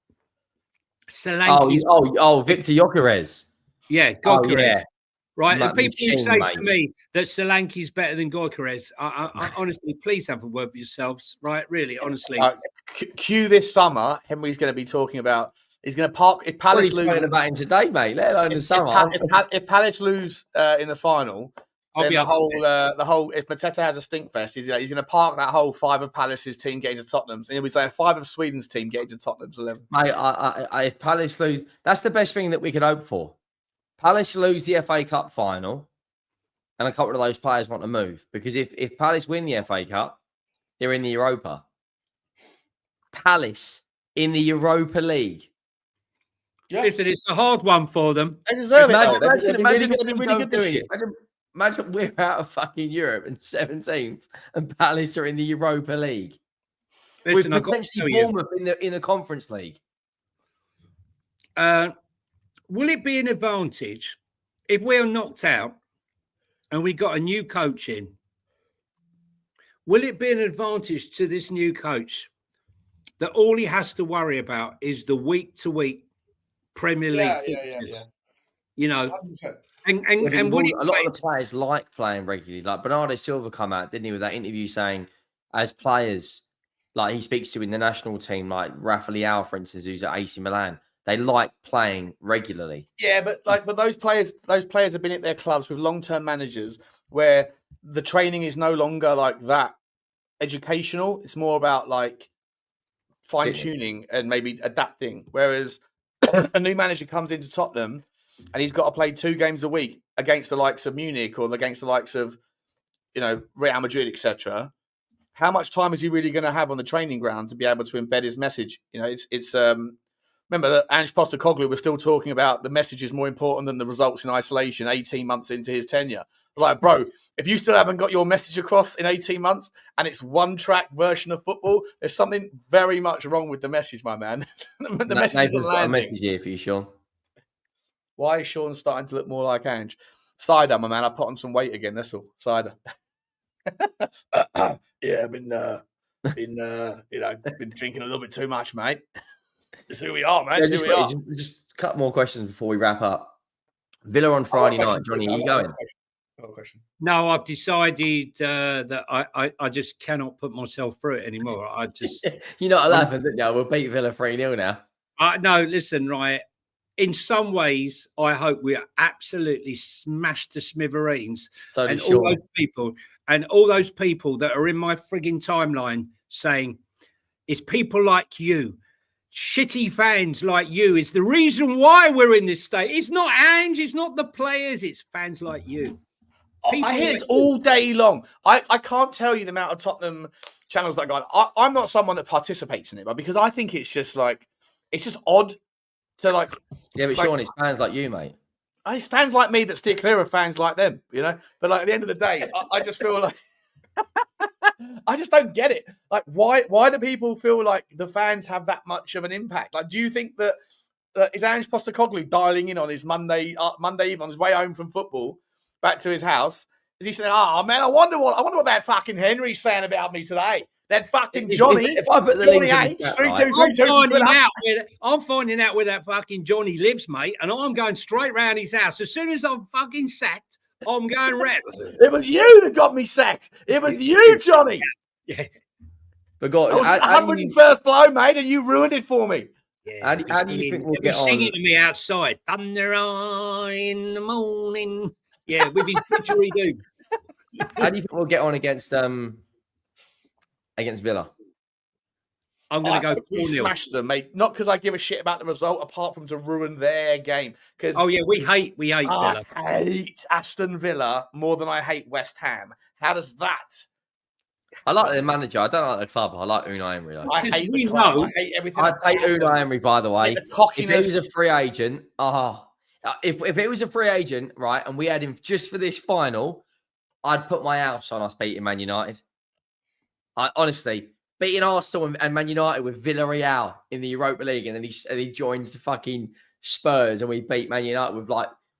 Solanke, Victor Gyökeres. Yeah, Gyökeres. Yeah. Right, and people who say to me that Solanke is better than Gyökeres, I honestly, please have a word for yourselves, right? Really, honestly. Cue this summer, Henry's going to be talking about. He's going to park if Palace lose. About him today, mate. Let alone the summer. If Palace lose in the final, then the whole. If Mateta has a stink fest, he's going to park that whole 5 of Palace's team getting to Tottenham's, and he'll be saying 5 of Sweden's team getting to Tottenham's 11. Mate, if Palace lose, that's the best thing that we could hope for. Palace lose the FA Cup final, and a couple of those players want to move. Because if Palace win the FA Cup, they're in the Europa. Palace in the Europa League. Yeah. Listen, it's a hard one for them. They deserve it. Imagine we're out of fucking Europe and 17th, and Palace are in the Europa League. Listen, with potentially Bournemouth in the Conference League. Will it be an advantage if we're knocked out and we got a new coach in? Will it be an advantage to this new coach that all he has to worry about is the week-to-week Premier League fixtures? Yeah. You know, 100%. and a lot of the players like playing regularly. Like Bernardo Silva come out, didn't he, with that interview saying, as players, like he speaks to in the national team, like Rafa Leao, for instance, who's at AC Milan, They like playing regularly. Yeah, but those players have been at their clubs with long-term managers where the training is no longer like that educational. It's more about like fine-tuning and maybe adapting. Whereas a new manager comes into Tottenham and he's got to play 2 games a week against the likes of Munich or against the likes of, Real Madrid, etc. How much time is he really going to have on the training ground to be able to embed his message? Remember that Ange Postecoglou was still talking about the message is more important than the results in isolation 18 months into his tenure. Like, bro, if you still haven't got your message across in 18 months and it's one-track version of football, there's something very much wrong with the message, my man. the message isn't landing. A message here for you, Sean. Why is Sean starting to look more like Ange? Cider, my man. I put on some weight again. That's all. Cider. Yeah, I've been drinking a little bit too much, mate. That's who we are, man. Just a couple more questions before we wrap up. Villa on Friday night. Johnny, are you going? Question. No, I've decided that I just cannot put myself through it anymore. I just You're not laughing, didn't you? We'll beat Villa 3-0 now. No, listen, right. In some ways, I hope we are absolutely smashed to smithereens. So and Sean. all those people that are in my frigging timeline saying it's people like you, shitty fans like you, is the reason why we're in this state. It's not Ange, it's not the players, it's fans like you. I hear this all day long. I can't tell you the amount of Tottenham channels that I got. I'm not someone that participates in it, but because I think it's just odd to like. Yeah, but Sean, it's fans like you, mate. It's fans like me that steer clear of fans like them, But like at the end of the day, I just feel like I just don't get it. Like, why do people feel like the fans have that much of an impact? Like, do you think that is Ange Postecoglou dialing in on his Monday evening on his way home from football back to his house? Is he saying, "Oh man, I wonder what that fucking Henry's saying about me today"? That fucking Johnny. If I put the Johnny link H, in I'm finding out where that fucking Johnny lives, mate, and I'm going straight round his house. As soon as I'm fucking sacked, I'm going rep. It was you that got me sacked. It was you, Johnny. Yeah. But God, I was 101st blow, mate, and you ruined it for me. Yeah, how do you think we'll get on? Singing to me outside, thunder in the morning. Yeah, with his didgeridoo. How do you think we'll get on against Villa? I'm going to go 4-0. We smash them, mate. Not because I give a shit about the result, apart from to ruin their game. Because we hate Villa. I hate Aston Villa more than I hate West Ham. How does that? I like the manager. I don't like the club. I like Unai Emery. I hate the club. I hate everything. I hate Unai Emery, by the way. If he was a free agent, if it was a free agent, right, and we had him just for this final, I'd put my house on us beating Man United. Honestly, beating Arsenal and Man United with Villarreal in the Europa League, and then he joins the fucking Spurs, and we beat Man United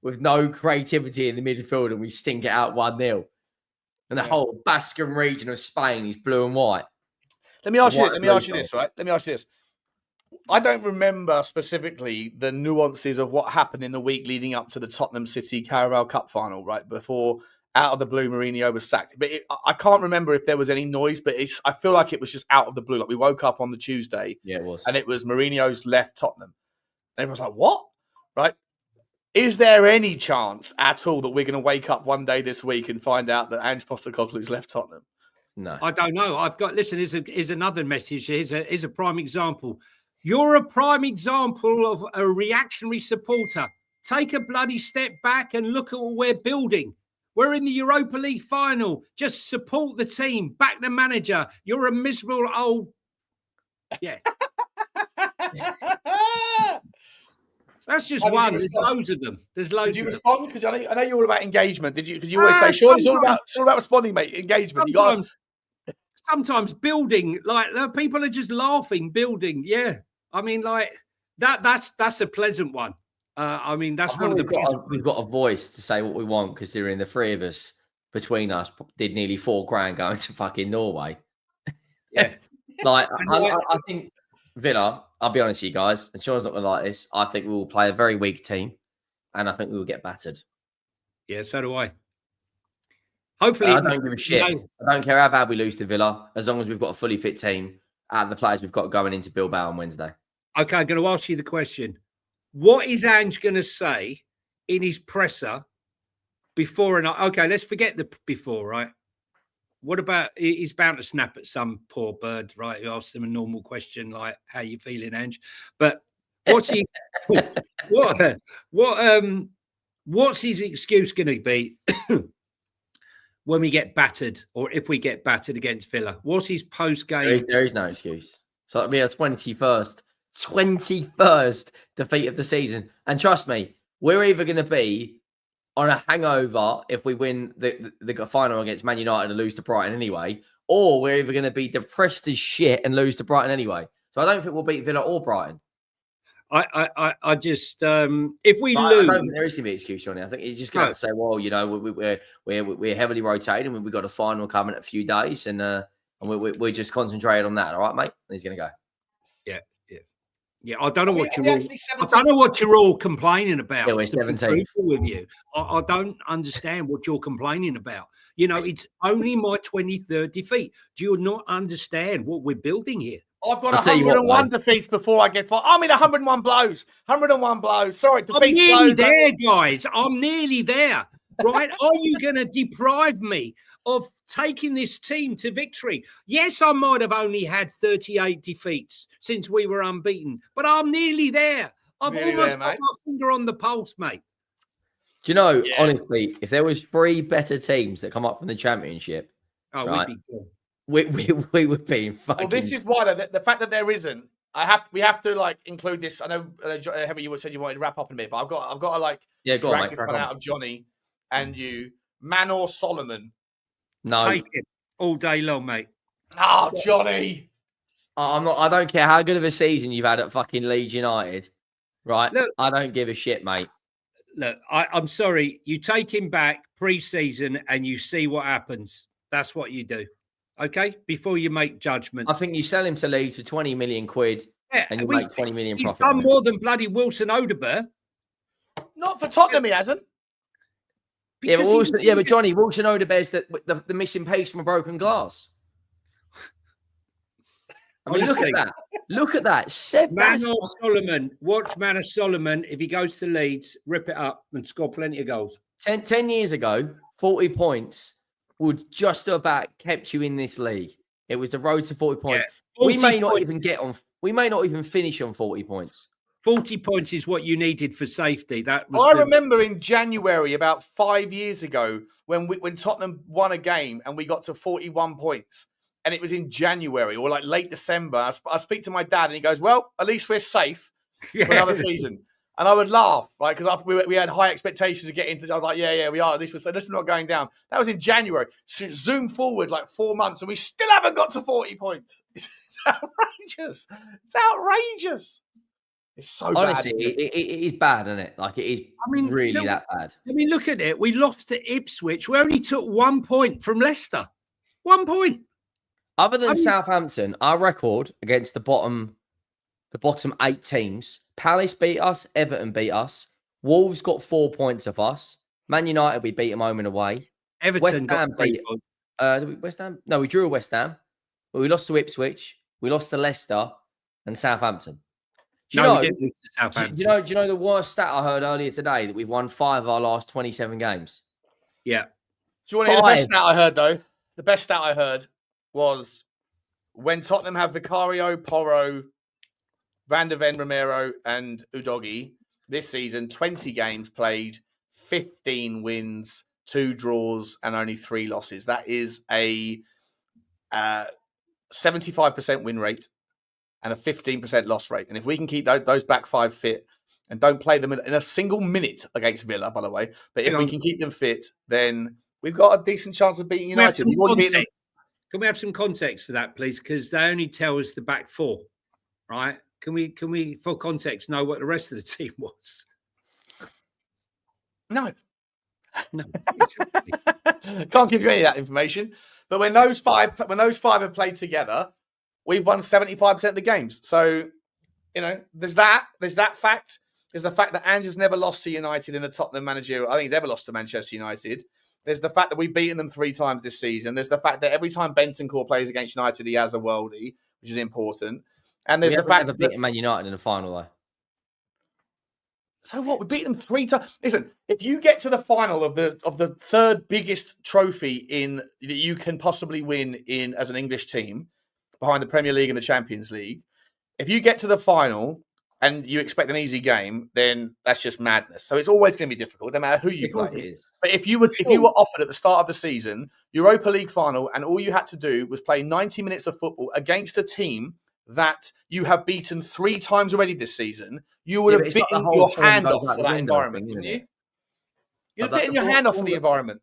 with no creativity in the midfield, and we stink it out 1-0. And the whole Basque region of Spain is blue and white. Let me ask you this, right? Let me ask you this. I don't remember specifically the nuances of what happened in the week leading up to the Tottenham City Carabao Cup final, right? Before out of the blue, Mourinho was sacked. But I can't remember if there was any noise, but I feel like it was just out of the blue. Like we woke up on the Tuesday. Yeah, it was. And it was Mourinho's left Tottenham. And everyone's like, what? Right? Is there any chance at all that we're going to wake up one day this week and find out that Ange Postecoglou's left Tottenham? No. I don't know. Here's another message. Here's a prime example. You're a prime example of a reactionary supporter. Take a bloody step back and look at what we're building. We're in the Europa League final. Just support the team. Back the manager. You're a miserable old... Yeah. That's just one. There's loads of them. Did you respond? Because I know you're all about engagement. Did you? Because you always say, "Sean, it's all about responding, mate. Engagement." Sometimes building, like people are just laughing. Building, yeah. I mean, like that's a pleasant one. I mean, that's one of the. We've got a voice to say what we want, because during the three of us between us did nearly $4,000 going to fucking Norway. Yeah, I think Villa. I'll be honest with you guys, and Sean's not going to like this. I think we will play a very weak team, and I think we will get battered. Yeah, so do I. Hopefully, I don't give a shit. I don't care how bad we lose to Villa, as long as we've got a fully fit team and the players we've got going into Bilbao on Wednesday. Okay, I'm going to ask you the question. What is Ange going to say in his presser before and okay, let's forget the before, right? What about he's bound to snap at some poor bird, right? Who asks him a normal question like, "How you feeling, Ange?" But what's he? What's his excuse going to be when we get battered, or if we get battered against Villa? What's his post game? There is no excuse. So it'll be a 21st defeat of the season, and trust me, we're either going to be on a hangover if we win the final against Man United and lose to Brighton anyway, or we're either going to be depressed as shit and lose to Brighton anyway. So I don't think we'll beat Villa or Brighton. I just if we lose, I don't think there is going to be an excuse, Johnny. I think he's just going to have to say, well, you know, we're heavily rotating and we've got a final coming in a few days, and we're just concentrated on that. All right, mate. And he's going to go. Yeah, I don't know what you're all. I don't know what you're all complaining about. Yeah, we're 17th with you. I don't understand what you're complaining about. You know, it's only my 23rd defeat. Do you not understand what we're building here? I've got 101 defeats before I get fired. I'm in 101 blows. 101 blows. Sorry, defeats. I'm nearly there, guys. I'm nearly there. Right? Are you going to deprive me of taking this team to victory? Yes, I might have only had 38 defeats since we were unbeaten, but I'm nearly there. I've almost got my finger on the pulse, mate. Do you know, honestly, if there was 3 better teams that come up from the Championship, we'd be good. We would be fucking. Well, this is why the fact that there isn't. We have to like include this. I know, Heavy, you said you wanted to wrap up in a bit, but I've got to like drag this one out of Johnny and you. Manor Solomon. No, take it all day long, mate. Oh, Johnny. I'm not. I don't care how good of a season you've had at fucking Leeds United, right? Look, I don't give a shit, mate. Look, I'm sorry. You take him back pre-season and you see what happens. That's what you do. Okay, before you make judgment. I think you sell him to Leeds for 20 million quid and you make 20 million profit. He's done more than bloody Wilson Odegaard. Not for Tottenham, he hasn't. But Johnny, Wilson Odegaard's the missing piece from a broken glass. I mean, look at that. Look at that. Manor Solomon. Watch Manor Solomon. If he goes to Leeds, rip it up and score plenty of goals. 10 years ago, 40 points would just about kept you in this league. It was the road to 40 points. Yeah, 40 we may not even get on. We may not even finish on 40 points. 40 points is what you needed for safety. That was. I remember in January, about 5 years ago, when Tottenham won a game and we got to 41 points, and it was in January or like late December. I speak to my dad, and he goes, "Well, at least we're safe for another season." And I would laugh, right? Because we had high expectations of getting. I was like, "Yeah, we are. At least we're not going down." That was in January. So zoom forward like 4 months, and we still haven't got to 40 points. It's outrageous. It's outrageous. It's so honestly, bad. It is bad, isn't it? Like it is really that bad. I mean, look at it. We lost to Ipswich. We only took 1 point from Leicester. 1 point. Other than Southampton, our record against the bottom 8 teams, Palace beat us, Everton beat us, Wolves got 4 points off us, Man United, we beat them home and away. Everton got 3 points. West Ham? No, we drew a West Ham, but we lost to Ipswich, we lost to Leicester and Southampton. We didn't lose to Southampton. Do you know the worst stat I heard earlier today, that we've won 5 of our last 27 games? Yeah. Do you want to hear the best stat I heard, though? The best stat I heard was when Tottenham have Vicario, Porro, Van der Ven, Romero, and Udogie this season, 20 games played, 15 wins, 2 draws, and only 3 losses. That is a 75% win rate and a 15% loss rate. And if we can keep those back 5 fit and don't play them in a single minute against Villa, by the way, but if we can keep them fit, then we've got a decent chance of beating United. Can we have some context for that, please? Because they only tell us the back 4, right? Can we, for context, know what the rest of the team was? No. Exactly. Can't give you any of that information. But when those five have played together, we've won 75% of the games. So, there's that fact. There's the fact that Ange has never lost to United in a Tottenham managerial. I think he's ever lost to Manchester United. There's the fact that we've beaten them 3 times this season. There's the fact that every time Bentancur plays against United, he has a worldie, which is important. And there's the fact that beaten Man United in the final, though. So what? We beat them 3 times. Listen, if you get to the final of the third biggest trophy that you can possibly win in as an English team, behind the Premier League and the Champions League, if you get to the final and you expect an easy game, then that's just madness. So it's always going to be difficult, no matter who you play. But if you were offered at the start of the season Europa League final, and all you had to do was play 90 minutes of football against a team that you have beaten 3 times already this season, you would have bitten your hand off for that environment, wouldn't you? You'd have bitten your hand off for the environment.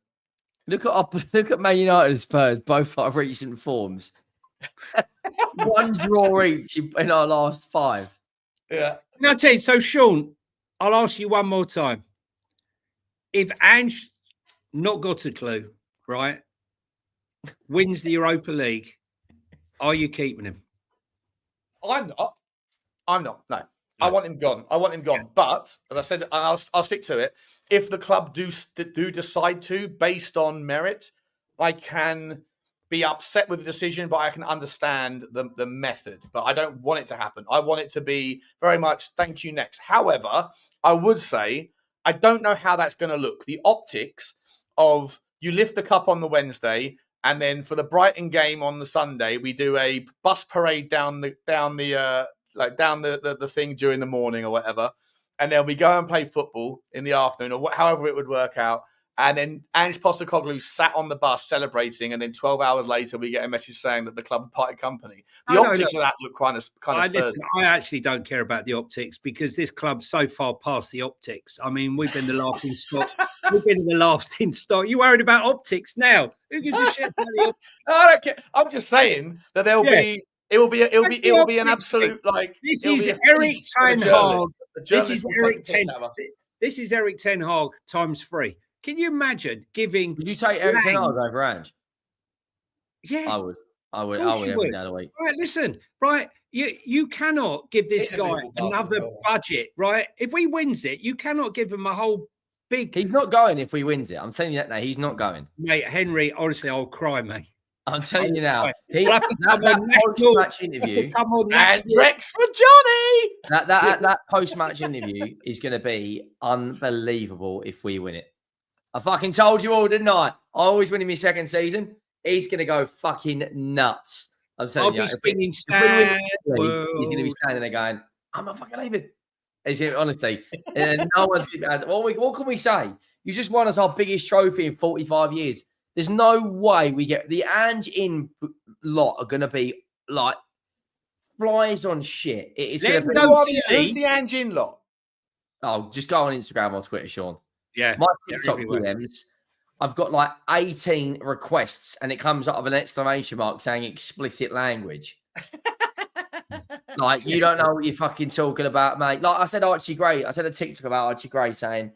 Look at Man United and Spurs, both our recent forms. 1 draw each in our last 5. Yeah. Now, tell you, so Sean, I'll ask you one more time. If Ange not got a clue, right, wins the Europa League, are you keeping him? I'm not. No. I want him gone. But as I said, I'll stick to it. If the club do decide to, based on merit, I can be upset with the decision, but I can understand the method. But I don't want it to happen. I want it to be very much thank you next. However, I would say I don't know how that's going to look. The optics of you lift the cup on the Wednesday, and then for the Brighton game on the Sunday, we do a bus parade down the thing during the morning or whatever, and then we go and play football in the afternoon or however it would work out. And then Ange Postecoglou sat on the bus celebrating, and then 12 hours later we get a message saying that the club parted company. The optics of that look kind of Spurs. Listen, I actually don't care about the optics because this club's so far past the optics. I mean, we've been the laughing stock. We've been the laughing stock. You worried about optics now? Who gives a shit about the optics? I don't care. I'm just saying that it will be an absolute like. This is Eric Ten Hag. This is Eric Ten Hag times 3. Can you imagine giving? Would you take Eric Ten Hag over Ange? Yeah, I would every day of the week. Right, listen, right. You cannot give this guy another budget, right? If he wins it, you cannot give him a whole big. He's not going if we wins it. I'm telling you that now. He's not going. Mate, Henry, honestly, I'll cry, mate. I'm telling you now. That post-match interview. And Drex for Johnny. That post-match interview is going to be unbelievable if we win it. I fucking told you all, didn't I? I always win in my second season. He's going to go fucking nuts. I'm telling you. He's going to be standing there going, I'm not fucking leaving. Honestly. And no one's going to be what can we say? You just won us our biggest trophy in 45 years. There's no way we get the Ange in lot are going to be like flies on shit. It is going to be. Who's the Ange in lot? Oh, just go on Instagram or Twitter, Sean. Yeah, my TikTok DMs, I've got like 18 requests, and it comes out of an exclamation mark saying explicit language. Like, you don't know what you're fucking talking about, mate. Like I said, Archie Gray. I said a TikTok about Archie Gray saying,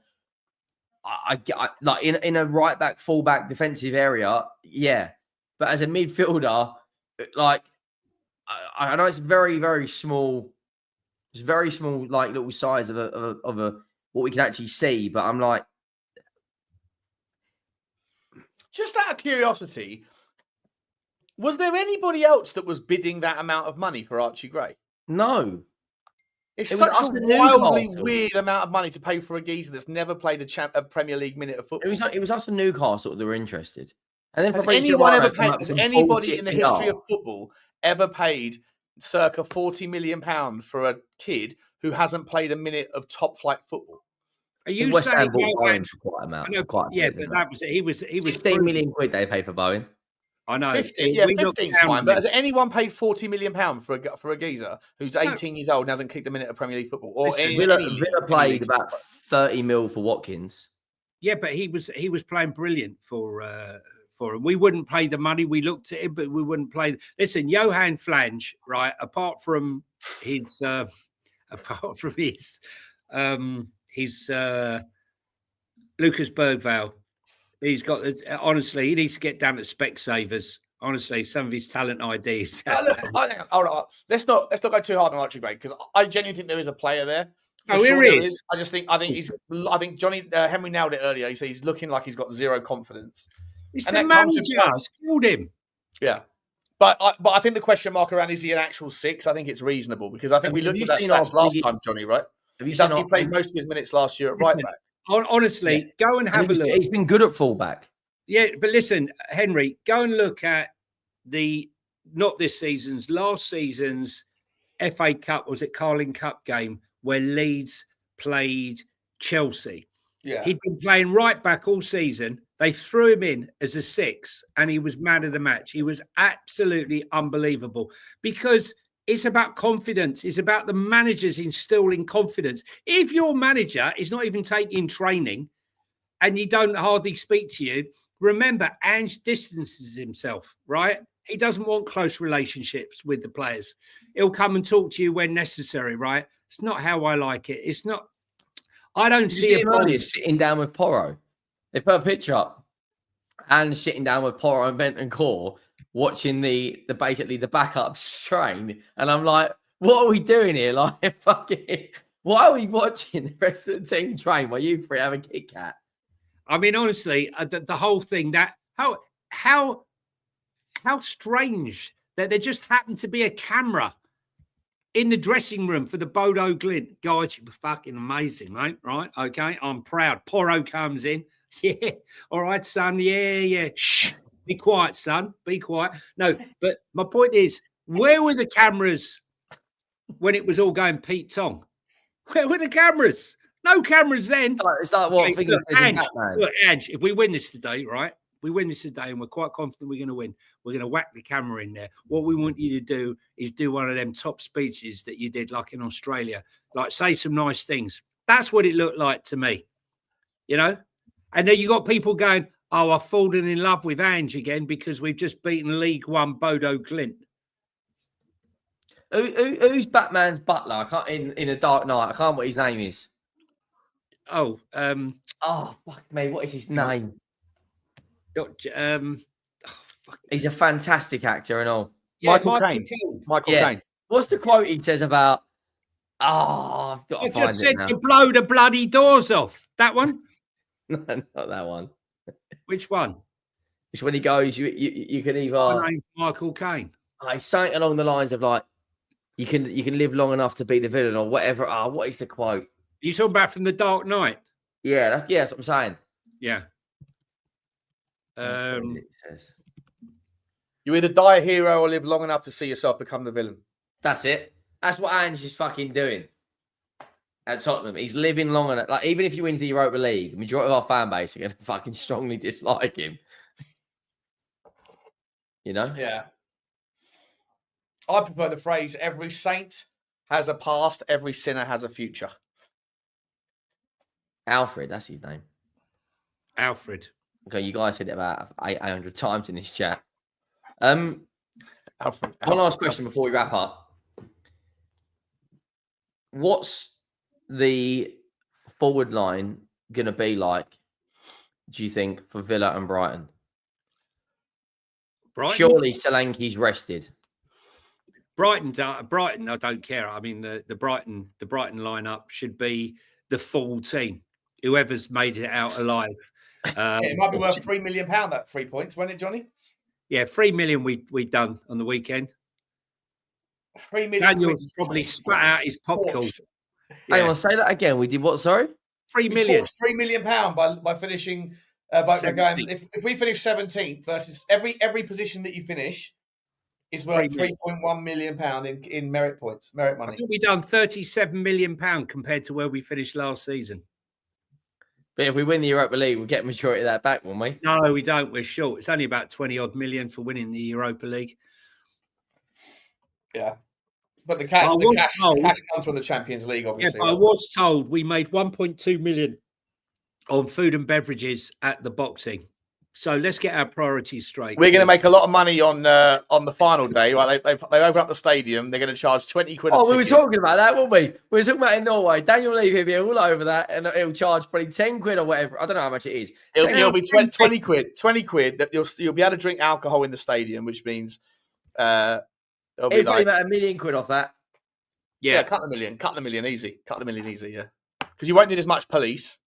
I like in a right back, fullback, defensive area, yeah. But as a midfielder, like I know it's very, very small. It's very small, like little size of a what we can actually see. But I'm like, just out of curiosity, was there anybody else that was bidding that amount of money for Archie Gray? No. It's such a wildly weird amount of money to pay for a geezer that's never played a Premier League minute of football. It was us and Newcastle that were interested. And then has anybody in the history of football ever paid circa £40 million for a kid who hasn't played a minute of top flight football? Are you West saying Ham bought Bowen for quite a amount? I know, quite yeah, but that was he was 15 million quid they paid for Bowen. I know. 15's fine. But has anyone paid £40 million for a geezer who's 18 years old and hasn't kicked a minute of Premier League football? Or Villa played about 30 mil for Watkins. Yeah, but he was playing brilliant for him. We wouldn't pay the money. We looked at it, but we wouldn't play. Listen, Johan Flange, right? Apart from his Lucas Bergvall. He's got, honestly, he needs to get down to Specsavers. Honestly, some of his talent IDs. Let's not go too hard on Archie Gray because I genuinely think there is a player there. Here he is. I think Johnny Henry nailed it earlier. He said he's looking like he's got zero confidence. He's the manager. Killed him. Yeah. But I think the question mark around is he an actual 6? I think it's reasonable because I think we looked at that stats last time, Johnny, right? He played most of his minutes last year at right back. Honestly, go and have a look. He's been good at fullback. Yeah, but listen, Henry, go and look at not this season's, last season's FA Cup, was it Carling Cup game where Leeds played Chelsea. Yeah. He'd been playing right back all season. They threw him in as a 6 and he was man of the match. He was absolutely unbelievable because it's about confidence. It's about the managers instilling confidence. If your manager is not even taking training and you don't hardly speak to you, remember, Ange distances himself, right? He doesn't want close relationships with the players. He'll come and talk to you when necessary, right? It's not how I like it. It's not. I don't see him earlier sitting down with Porro. They put a picture up and sitting down with Porro and Bentancur watching basically the backups train. And I'm like, what are we doing here? Like, fucking, why are we watching the rest of the team train while you three have a Kit Kat? I mean, honestly, the whole thing, that how strange that there just happened to be a camera in the dressing room for the Bodo Glint. Guys, you were fucking amazing, mate. Right? Okay, I'm proud. Porro comes in. Yeah. All right, son. Yeah. Shh. Be quiet, son. Be quiet. No, but my point is, where were the cameras when it was all going Pete Tong? Where were the cameras? No cameras then. It's like what? Okay, look, Ange, if we win this today, right? We win this today and we're quite confident we're going to win. We're going to whack the camera in there. What we want you to do is do one of them top speeches that you did like in Australia. Like say some nice things. That's what it looked like to me. You know? And then you got people going, oh, I've fallen in love with Ange again because we've just beaten League One Bodo Glint. Who's Batman's butler? I can't in a Dark Knight. I can't remember what his name is. Oh, fuck me. What is his name? He's a fantastic actor and all. Yeah, Michael Caine. Michael Caine. What's the quote he says about? I've got to find just said it now. to blow the bloody doors off. That one? No, not that one. Which one? It's when he goes. You can either. My name's Michael Caine. He's saying along the lines of like, you can live long enough to be the villain or whatever. What is the quote? You talking about from The Dark Knight? Yeah, that's what I'm saying. Yeah. You either die a hero or live long enough to see yourself become the villain. That's it. That's what Ange is fucking doing at Tottenham. He's living long enough. Like, even if he wins the Europa League, the majority of our fan base are going to fucking strongly dislike him. You know? Yeah. I prefer the phrase, every saint has a past, every sinner has a future. Alfred, that's his name. Alfred. Okay, you guys said it about 800 times in this chat. Alfred. One last question before we wrap up. What's the forward line going to be like, do you think, for Villa and Brighton? Surely Solanke's rested. Brighton, I don't care. I mean, the Brighton lineup should be the full team. Whoever's made it out alive. It might be worth £3 million, that 3 points, won't it, Johnny? Yeah, 3 million we done on the weekend. 3 million. Daniel's probably spat out his popcorn. Yeah. Hang on, say that again. We did what? Sorry, 3 million. £3 million by finishing. By going, if we finish 17th versus every position that you finish is worth £3.1 million in merit points, merit money. I think we done £37 million compared to where we finished last season. But if we win the Europa League, we'll get majority of that back, won't we? No, we don't. We're short. It's only about 20 odd million for winning the Europa League. Yeah. But the cash comes from the Champions League, obviously. Yeah, but I was told we made 1.2 million on food and beverages at the boxing. So let's get our priorities straight. We're going to make a lot of money on the final day. Right? They open up the stadium. They're going to charge 20 quid. Oh, we were talking about that, weren't we? We were talking about it in Norway. Daniel Levy will be all over that, and it'll charge probably 10 quid or whatever. I don't know how much it is. It'll be 20 quid. 20 quid that you'll be able to drink alcohol in the stadium, which means it'll be like about £1 million off that. Yeah, cut the million easy. Yeah, because you won't need as much police.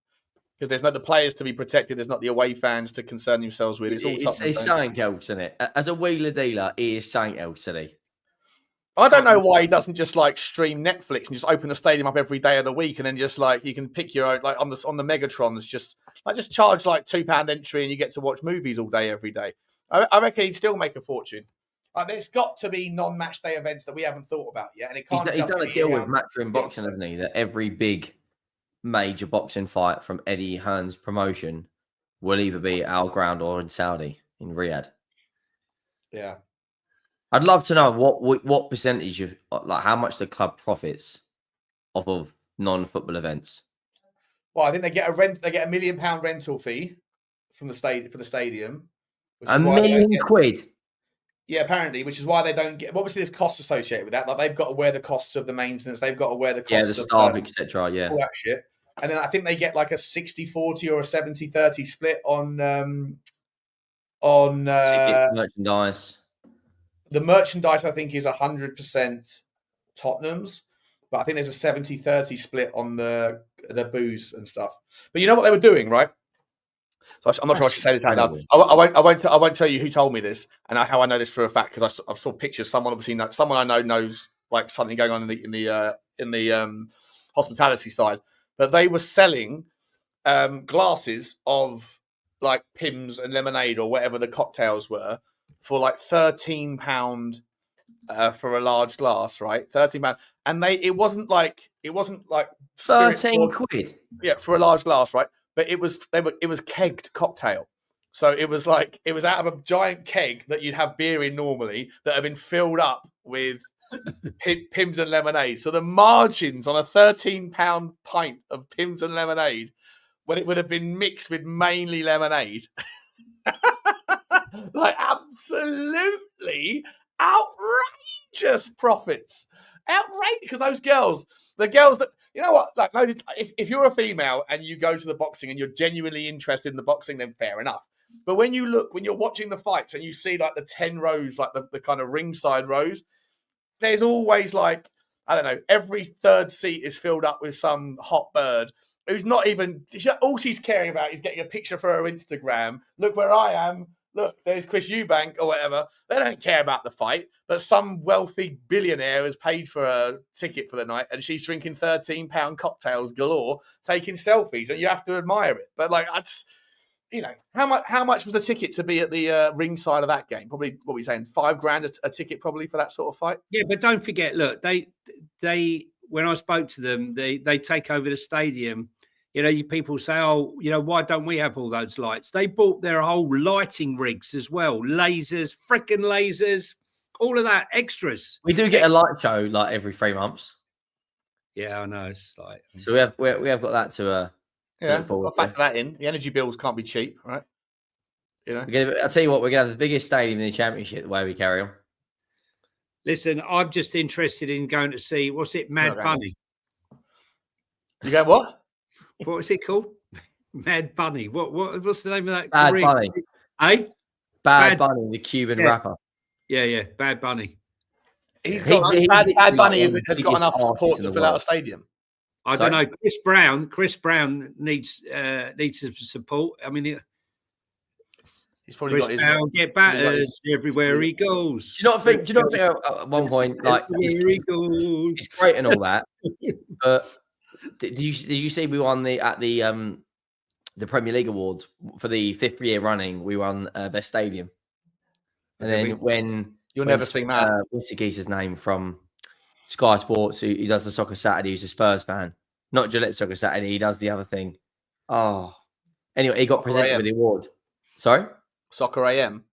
Because there's not the players to be protected. There's not the away fans to concern themselves with. It's something else, isn't it? As a wheeler dealer, he is something else, isn't he? I don't know why he doesn't just like stream Netflix and just open the stadium up every day of the week, and then just like you can pick your own, like on the Megatrons, just charge like £2 entry and you get to watch movies all day every day. I reckon he'd still make a fortune. There's got to be non-match day events that we haven't thought about yet, and it can't. He's done a deal with Matchroom Boxing, hasn't he? That every big major boxing fight from Eddie Hearn's promotion will either be at our ground or in Saudi, in Riyadh. Yeah. I'd love to know what percentage of, like, how much the club profits off of non-football events. Well, I think they get £1 million rental fee from the stadium. £1 million quid. Yeah, apparently, which is why they don't get. Obviously, there's costs associated with that. Like they've got to wear the costs of the maintenance. They've got to wear the costs the of staff, etc. Yeah, all that shit. And then I think they get like a 60-40 or a 70-30 split on merchandise. The merchandise, I think, is 100% Tottenham's, but I think there's a 70-30 split on the booze and stuff. But you know what they were doing, right? So I'm not sure I should say this out loud. I won't tell you who told me this and how I know this for a fact, because I saw pictures. Someone I know knows like something going on in the hospitality side. But they were selling glasses of like Pimm's and lemonade or whatever the cocktails were for like £13 for a large glass, right? £13, and it wasn't like 13 quid. Yeah, for a large glass, right? But it was kegged cocktail. So it was out of a giant keg that you'd have beer in normally that had been filled up with Pimm's and lemonade. So the margins on a £13 pint of Pimm's and lemonade, when it would have been mixed with mainly lemonade, like absolutely outrageous profits. Outrageous, because those girls, the girls that, you know what, like, no, if you're a female and you go to the boxing and you're genuinely interested in the boxing, then fair enough. But when you're watching the fights and you see like the 10 rows, like the kind of ringside rows, there's always like, I don't know, every third seat is filled up with some hot bird who's not even, all she's caring about is getting a picture for her Instagram. Look where I am. Look, there's Chris Eubank or whatever. They don't care about the fight, but some wealthy billionaire has paid for a ticket for the night and she's drinking £13 cocktails galore, taking selfies, and you have to admire it. But like, how much was a ticket to be at the ringside of that game? Probably, what were you saying, £5,000 a ticket probably for that sort of fight? Yeah, but don't forget, look, they when I spoke to them, they take over the stadium. You know, people say, oh, you know, why don't we have all those lights? They bought their whole lighting rigs as well. Lasers, freaking lasers, all of that, extras. We do get a light show like every 3 months. Yeah, I know. It's like, so we have got that to yeah, got to factor that in. The energy bills can't be cheap, right? You know, I'll tell you what, we're gonna have the biggest stadium in the Championship the way we carry on. Listen, I'm just interested in going to see, what's it, Mad Bunny? You go what? What was it called? Mad Bunny. What's the name of that? Bad Bunny. Eh? Bad Bunny, the Cuban rapper. Yeah, Bad Bunny. Bad Bunny has got enough support to fill out a stadium. I don't know. Chris Brown needs some support. I mean, he's probably got his get battered everywhere he goes. Do you not think at one point, like, it's great and all that, but did you see we won the Premier League awards for the 5th year running? We won best stadium, and then when never see that. What's his name from Sky Sports, who does the Soccer Saturday, who's a Spurs fan, not Gillette Soccer Saturday, he does the other thing. Oh, anyway, he got presented with the award. Sorry, Soccer AM.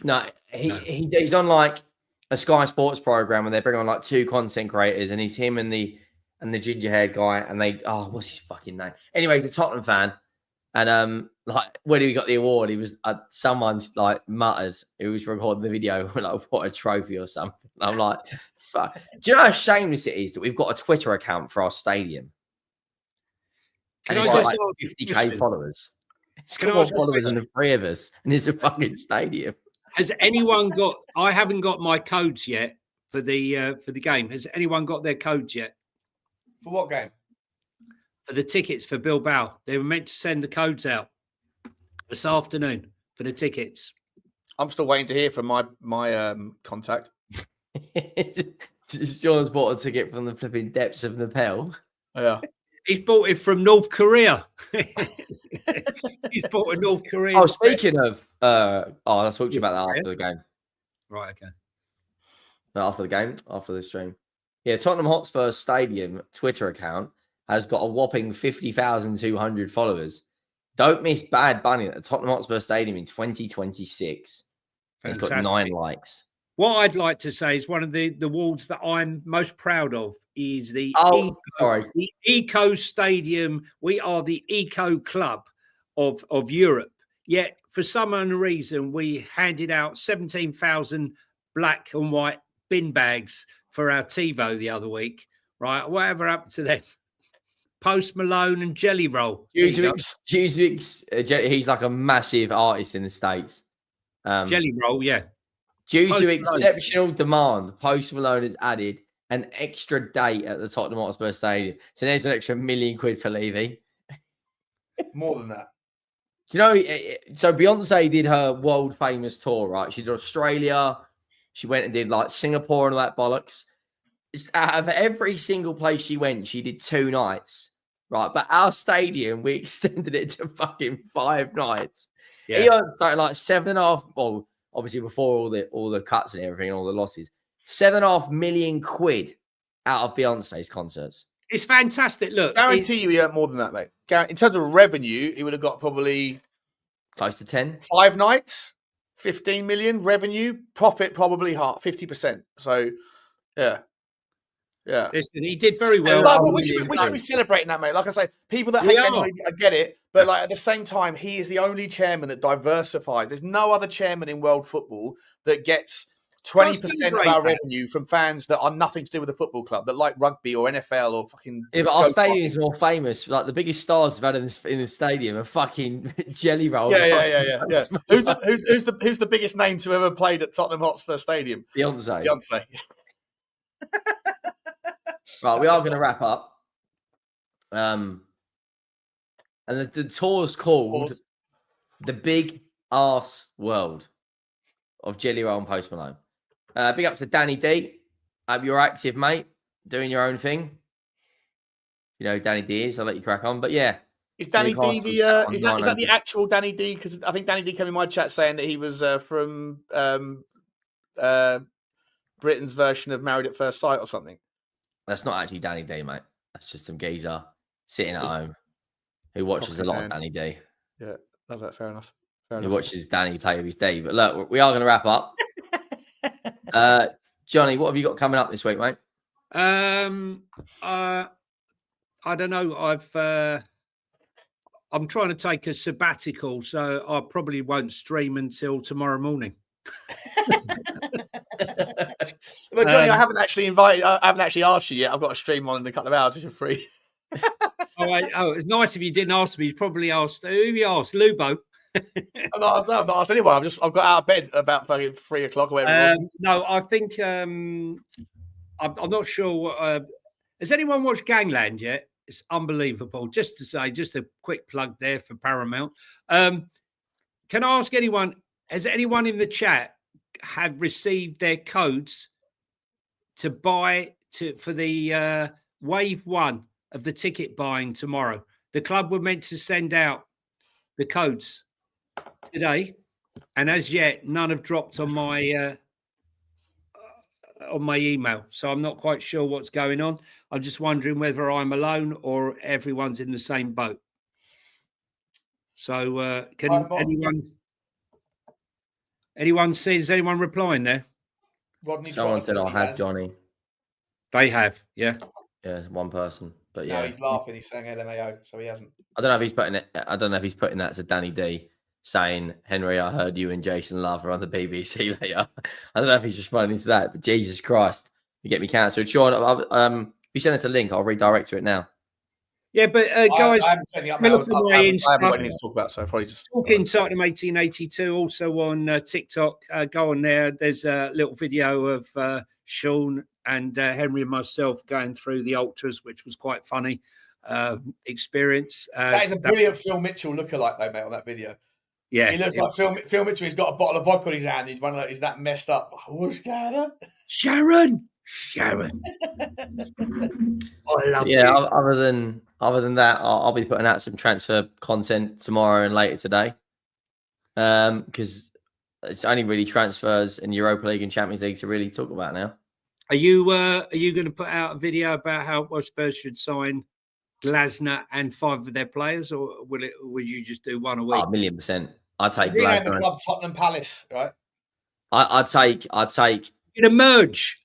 No, he's on like a Sky Sports program, and they bring on like 2 content creators, and he's him and the ginger haired guy, and what's his fucking name? Anyway, he's a Tottenham fan, and like when he got the award, he was someone's like muttered who was recording the video like, what a trophy or something. I'm like, fuck. Do you know how shameless it is that we've got a Twitter account for our stadium? And it's got like 50k followers. It's got more followers than the 3 of us, and it's a fucking stadium. Has anyone got? I haven't got my codes yet for the game. Has anyone got their codes yet? For what game? For the tickets for Bilbao. They were meant to send the codes out this afternoon for the tickets. I'm still waiting to hear from my contact. Sean's bought a ticket from the flipping depths of Nepal. Yeah. He's bought it from North Korea. He's bought a North Korean. Oh, speaking of, I'll talk to you about that after the game. Right, okay. After the game, after the stream. Yeah, Tottenham Hotspur Stadium Twitter account has got a whopping 50,200 followers. Don't miss Bad Bunny at the Tottenham Hotspur Stadium in 2026. It's got 9 likes. What I'd like to say is one of the awards that I'm most proud of is the the Eco Stadium. We are the Eco Club of Europe. Yet, for some unknown reason, we handed out 17,000 black and white bin bags for our TiVo the other week. Right, whatever happened to them? Post Malone and Jelly Roll. He's like a massive artist in the States. Jelly Roll, yeah. Due to exceptional demand, Post Malone has added an extra date at the Tottenham Hotspur Stadium. So there's an extra £1 million for Levy. More than that. Do you know, so Beyonce did her world famous tour, right? She did Australia. She went and did like Singapore and all that bollocks. Just out of every single place she went, she did 2 nights, right? But our stadium, we extended it to fucking 5 nights. Yeah. He earned something like 7.5, well, obviously before all the cuts and everything, all the losses, 7.5 million quid out of Beyonce's concerts. It's fantastic. Look, guarantee you he earned more than that, mate. In terms of revenue, he would have got probably close to 10. 5 nights, 15 million revenue, profit probably 50%. So, yeah. Yeah. Listen, he did very well. We should be celebrating that, mate. Like I say, people that hate anyway, I get it. But like at the same time, he is the only chairman that diversifies. There's no other chairman in world football that gets 20% of our revenue from fans that are nothing to do with the football club, that like rugby or NFL or fucking. Yeah, but our stadium is more famous. Like the biggest stars we've had in the stadium are fucking Jelly Roll. Yeah. Who's the biggest name to ever played at Tottenham Hotspur Stadium? Beyonce. Right, we are going to wrap up. And the tour's called The Big Arse World of Jelly Roll and Post Malone. Big up to Danny D. You're active, mate, doing your own thing. You know, Danny D is. I'll let you crack on. But yeah. Is Danny D is that the actual Danny D? Because I think Danny D came in my chat saying that he was from Britain's version of Married at First Sight or something. That's not actually Danny D, mate. That's just some geezer sitting at home who watches a lot of Danny D. Yeah, love that. Fair enough. He watches Danny play with his D. But look, we are going to wrap up. Johnny, what have you got coming up this week, mate? I don't know. I'm trying to take a sabbatical, so I probably won't stream until tomorrow morning. But Johnny, I haven't actually asked you yet. I've got a stream on in a couple of hours if you're free. It's nice if you didn't ask me. You've probably asked who you asked, Lubo. I've not asked anyone. I've got out of bed about fucking 3 o'clock or whatever. No, I think I'm not sure what. Has anyone watched Gangland yet? It's unbelievable. Just to say, just a quick plug there for Paramount. Can I ask anyone? Has anyone in the chat have received their codes to buy for the wave 1 of the ticket buying tomorrow? The club were meant to send out the codes today, and as yet, none have dropped on my email. So I'm not quite sure what's going on. I'm just wondering whether I'm alone or everyone's in the same boat. So can anyone see? Is anyone replying there? Rodney Someone said I have, Johnny. They have, yeah. Yeah, one person. But yeah. No, he's laughing. He's saying LMAO, so he hasn't. I don't know if he's putting it. I don't know if he's putting that to Danny D, saying, "Henry, I heard you and Jason Love are on the BBC later." I don't know if he's responding to that, but Jesus Christ, you get me cancelled. Sean, if you send us a link, I'll redirect to it now. Yeah, but guys, I haven't sent it up now. I haven't got anything to talk about, so I'll probably just talking Tottenham 1882. Also on TikTok, go on there. There's a little video of Sean and Henry and myself going through the ultras, which was quite funny experience. That is a brilliant Phil Mitchell lookalike, though, mate, on that video. Yeah. He looks like Phil Mitchell. He's got a bottle of vodka in his hand. He's running like he's that messed up. What's going on? Sharon. I love Yeah, you. other than that, I'll be putting out some transfer content tomorrow and later today. Because it's only really transfers in Europa League and Champions League to really talk about now. Are you going to put out a video about how Spurs should sign Glasner and 5 of their players, or will you just do one a week? 1,000,000%. I'd take Rename the Glasner. club Tottenham Palace, right? I'd take. In a merge.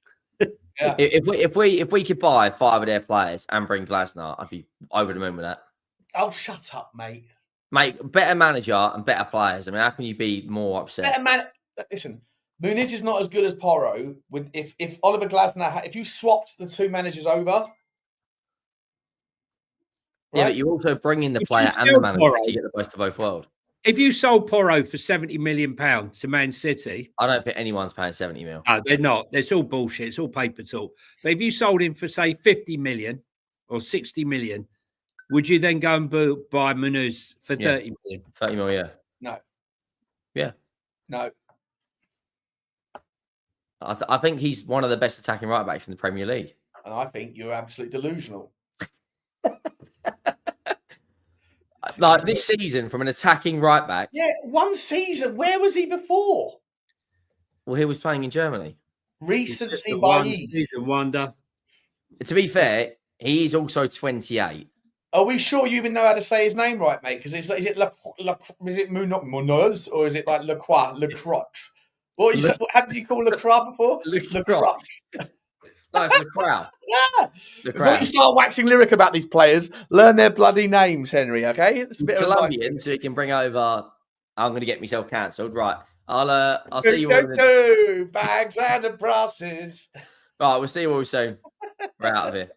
Yeah. If we could buy 5 of their players and bring Glasner, I'd be over the moon with that. Oh, shut up, mate. Mate, better manager and better players. I mean, how can you be more upset? Better man. Listen, Muniz is not as good as Porro. With if Oliver Glasner, if you swapped the 2 managers over. Yeah, Right? but you also bring in the If player you and the sell manager Porro- to get the best of both worlds. If you sold Porro for £70 million to Man City, I don't think anyone's paying 70 mil. no, they're not. It's all bullshit. It's all paper talk. But if you sold him for, say, 50 million or 60 million, would you then go and buy Muniz for 30 million? 30 mil, yeah. No. Yeah. No. I think he's one of the best attacking right backs in the Premier League. And I think you're absolutely delusional. Like this season, from an attacking right back. Yeah, 1 season. Where was he before? Well, he was playing in Germany. Recency The by one ease. season wonder. To be fair, he's also 28. Are we sure you even know how to say his name right, mate? Because is it Munoz or is it like Lacroix? What you said? How did you call Lacroix before? Lacroix. No, it's the crowd. Yeah. The Before you crowd. start waxing lyric about these players, learn their bloody names, Henry. Okay, it's a bit of Colombian, so he can bring over. I'm going to get myself cancelled. Right. I'll see you all. Bags and the brasses. Right, we'll see you all soon. We're out of here.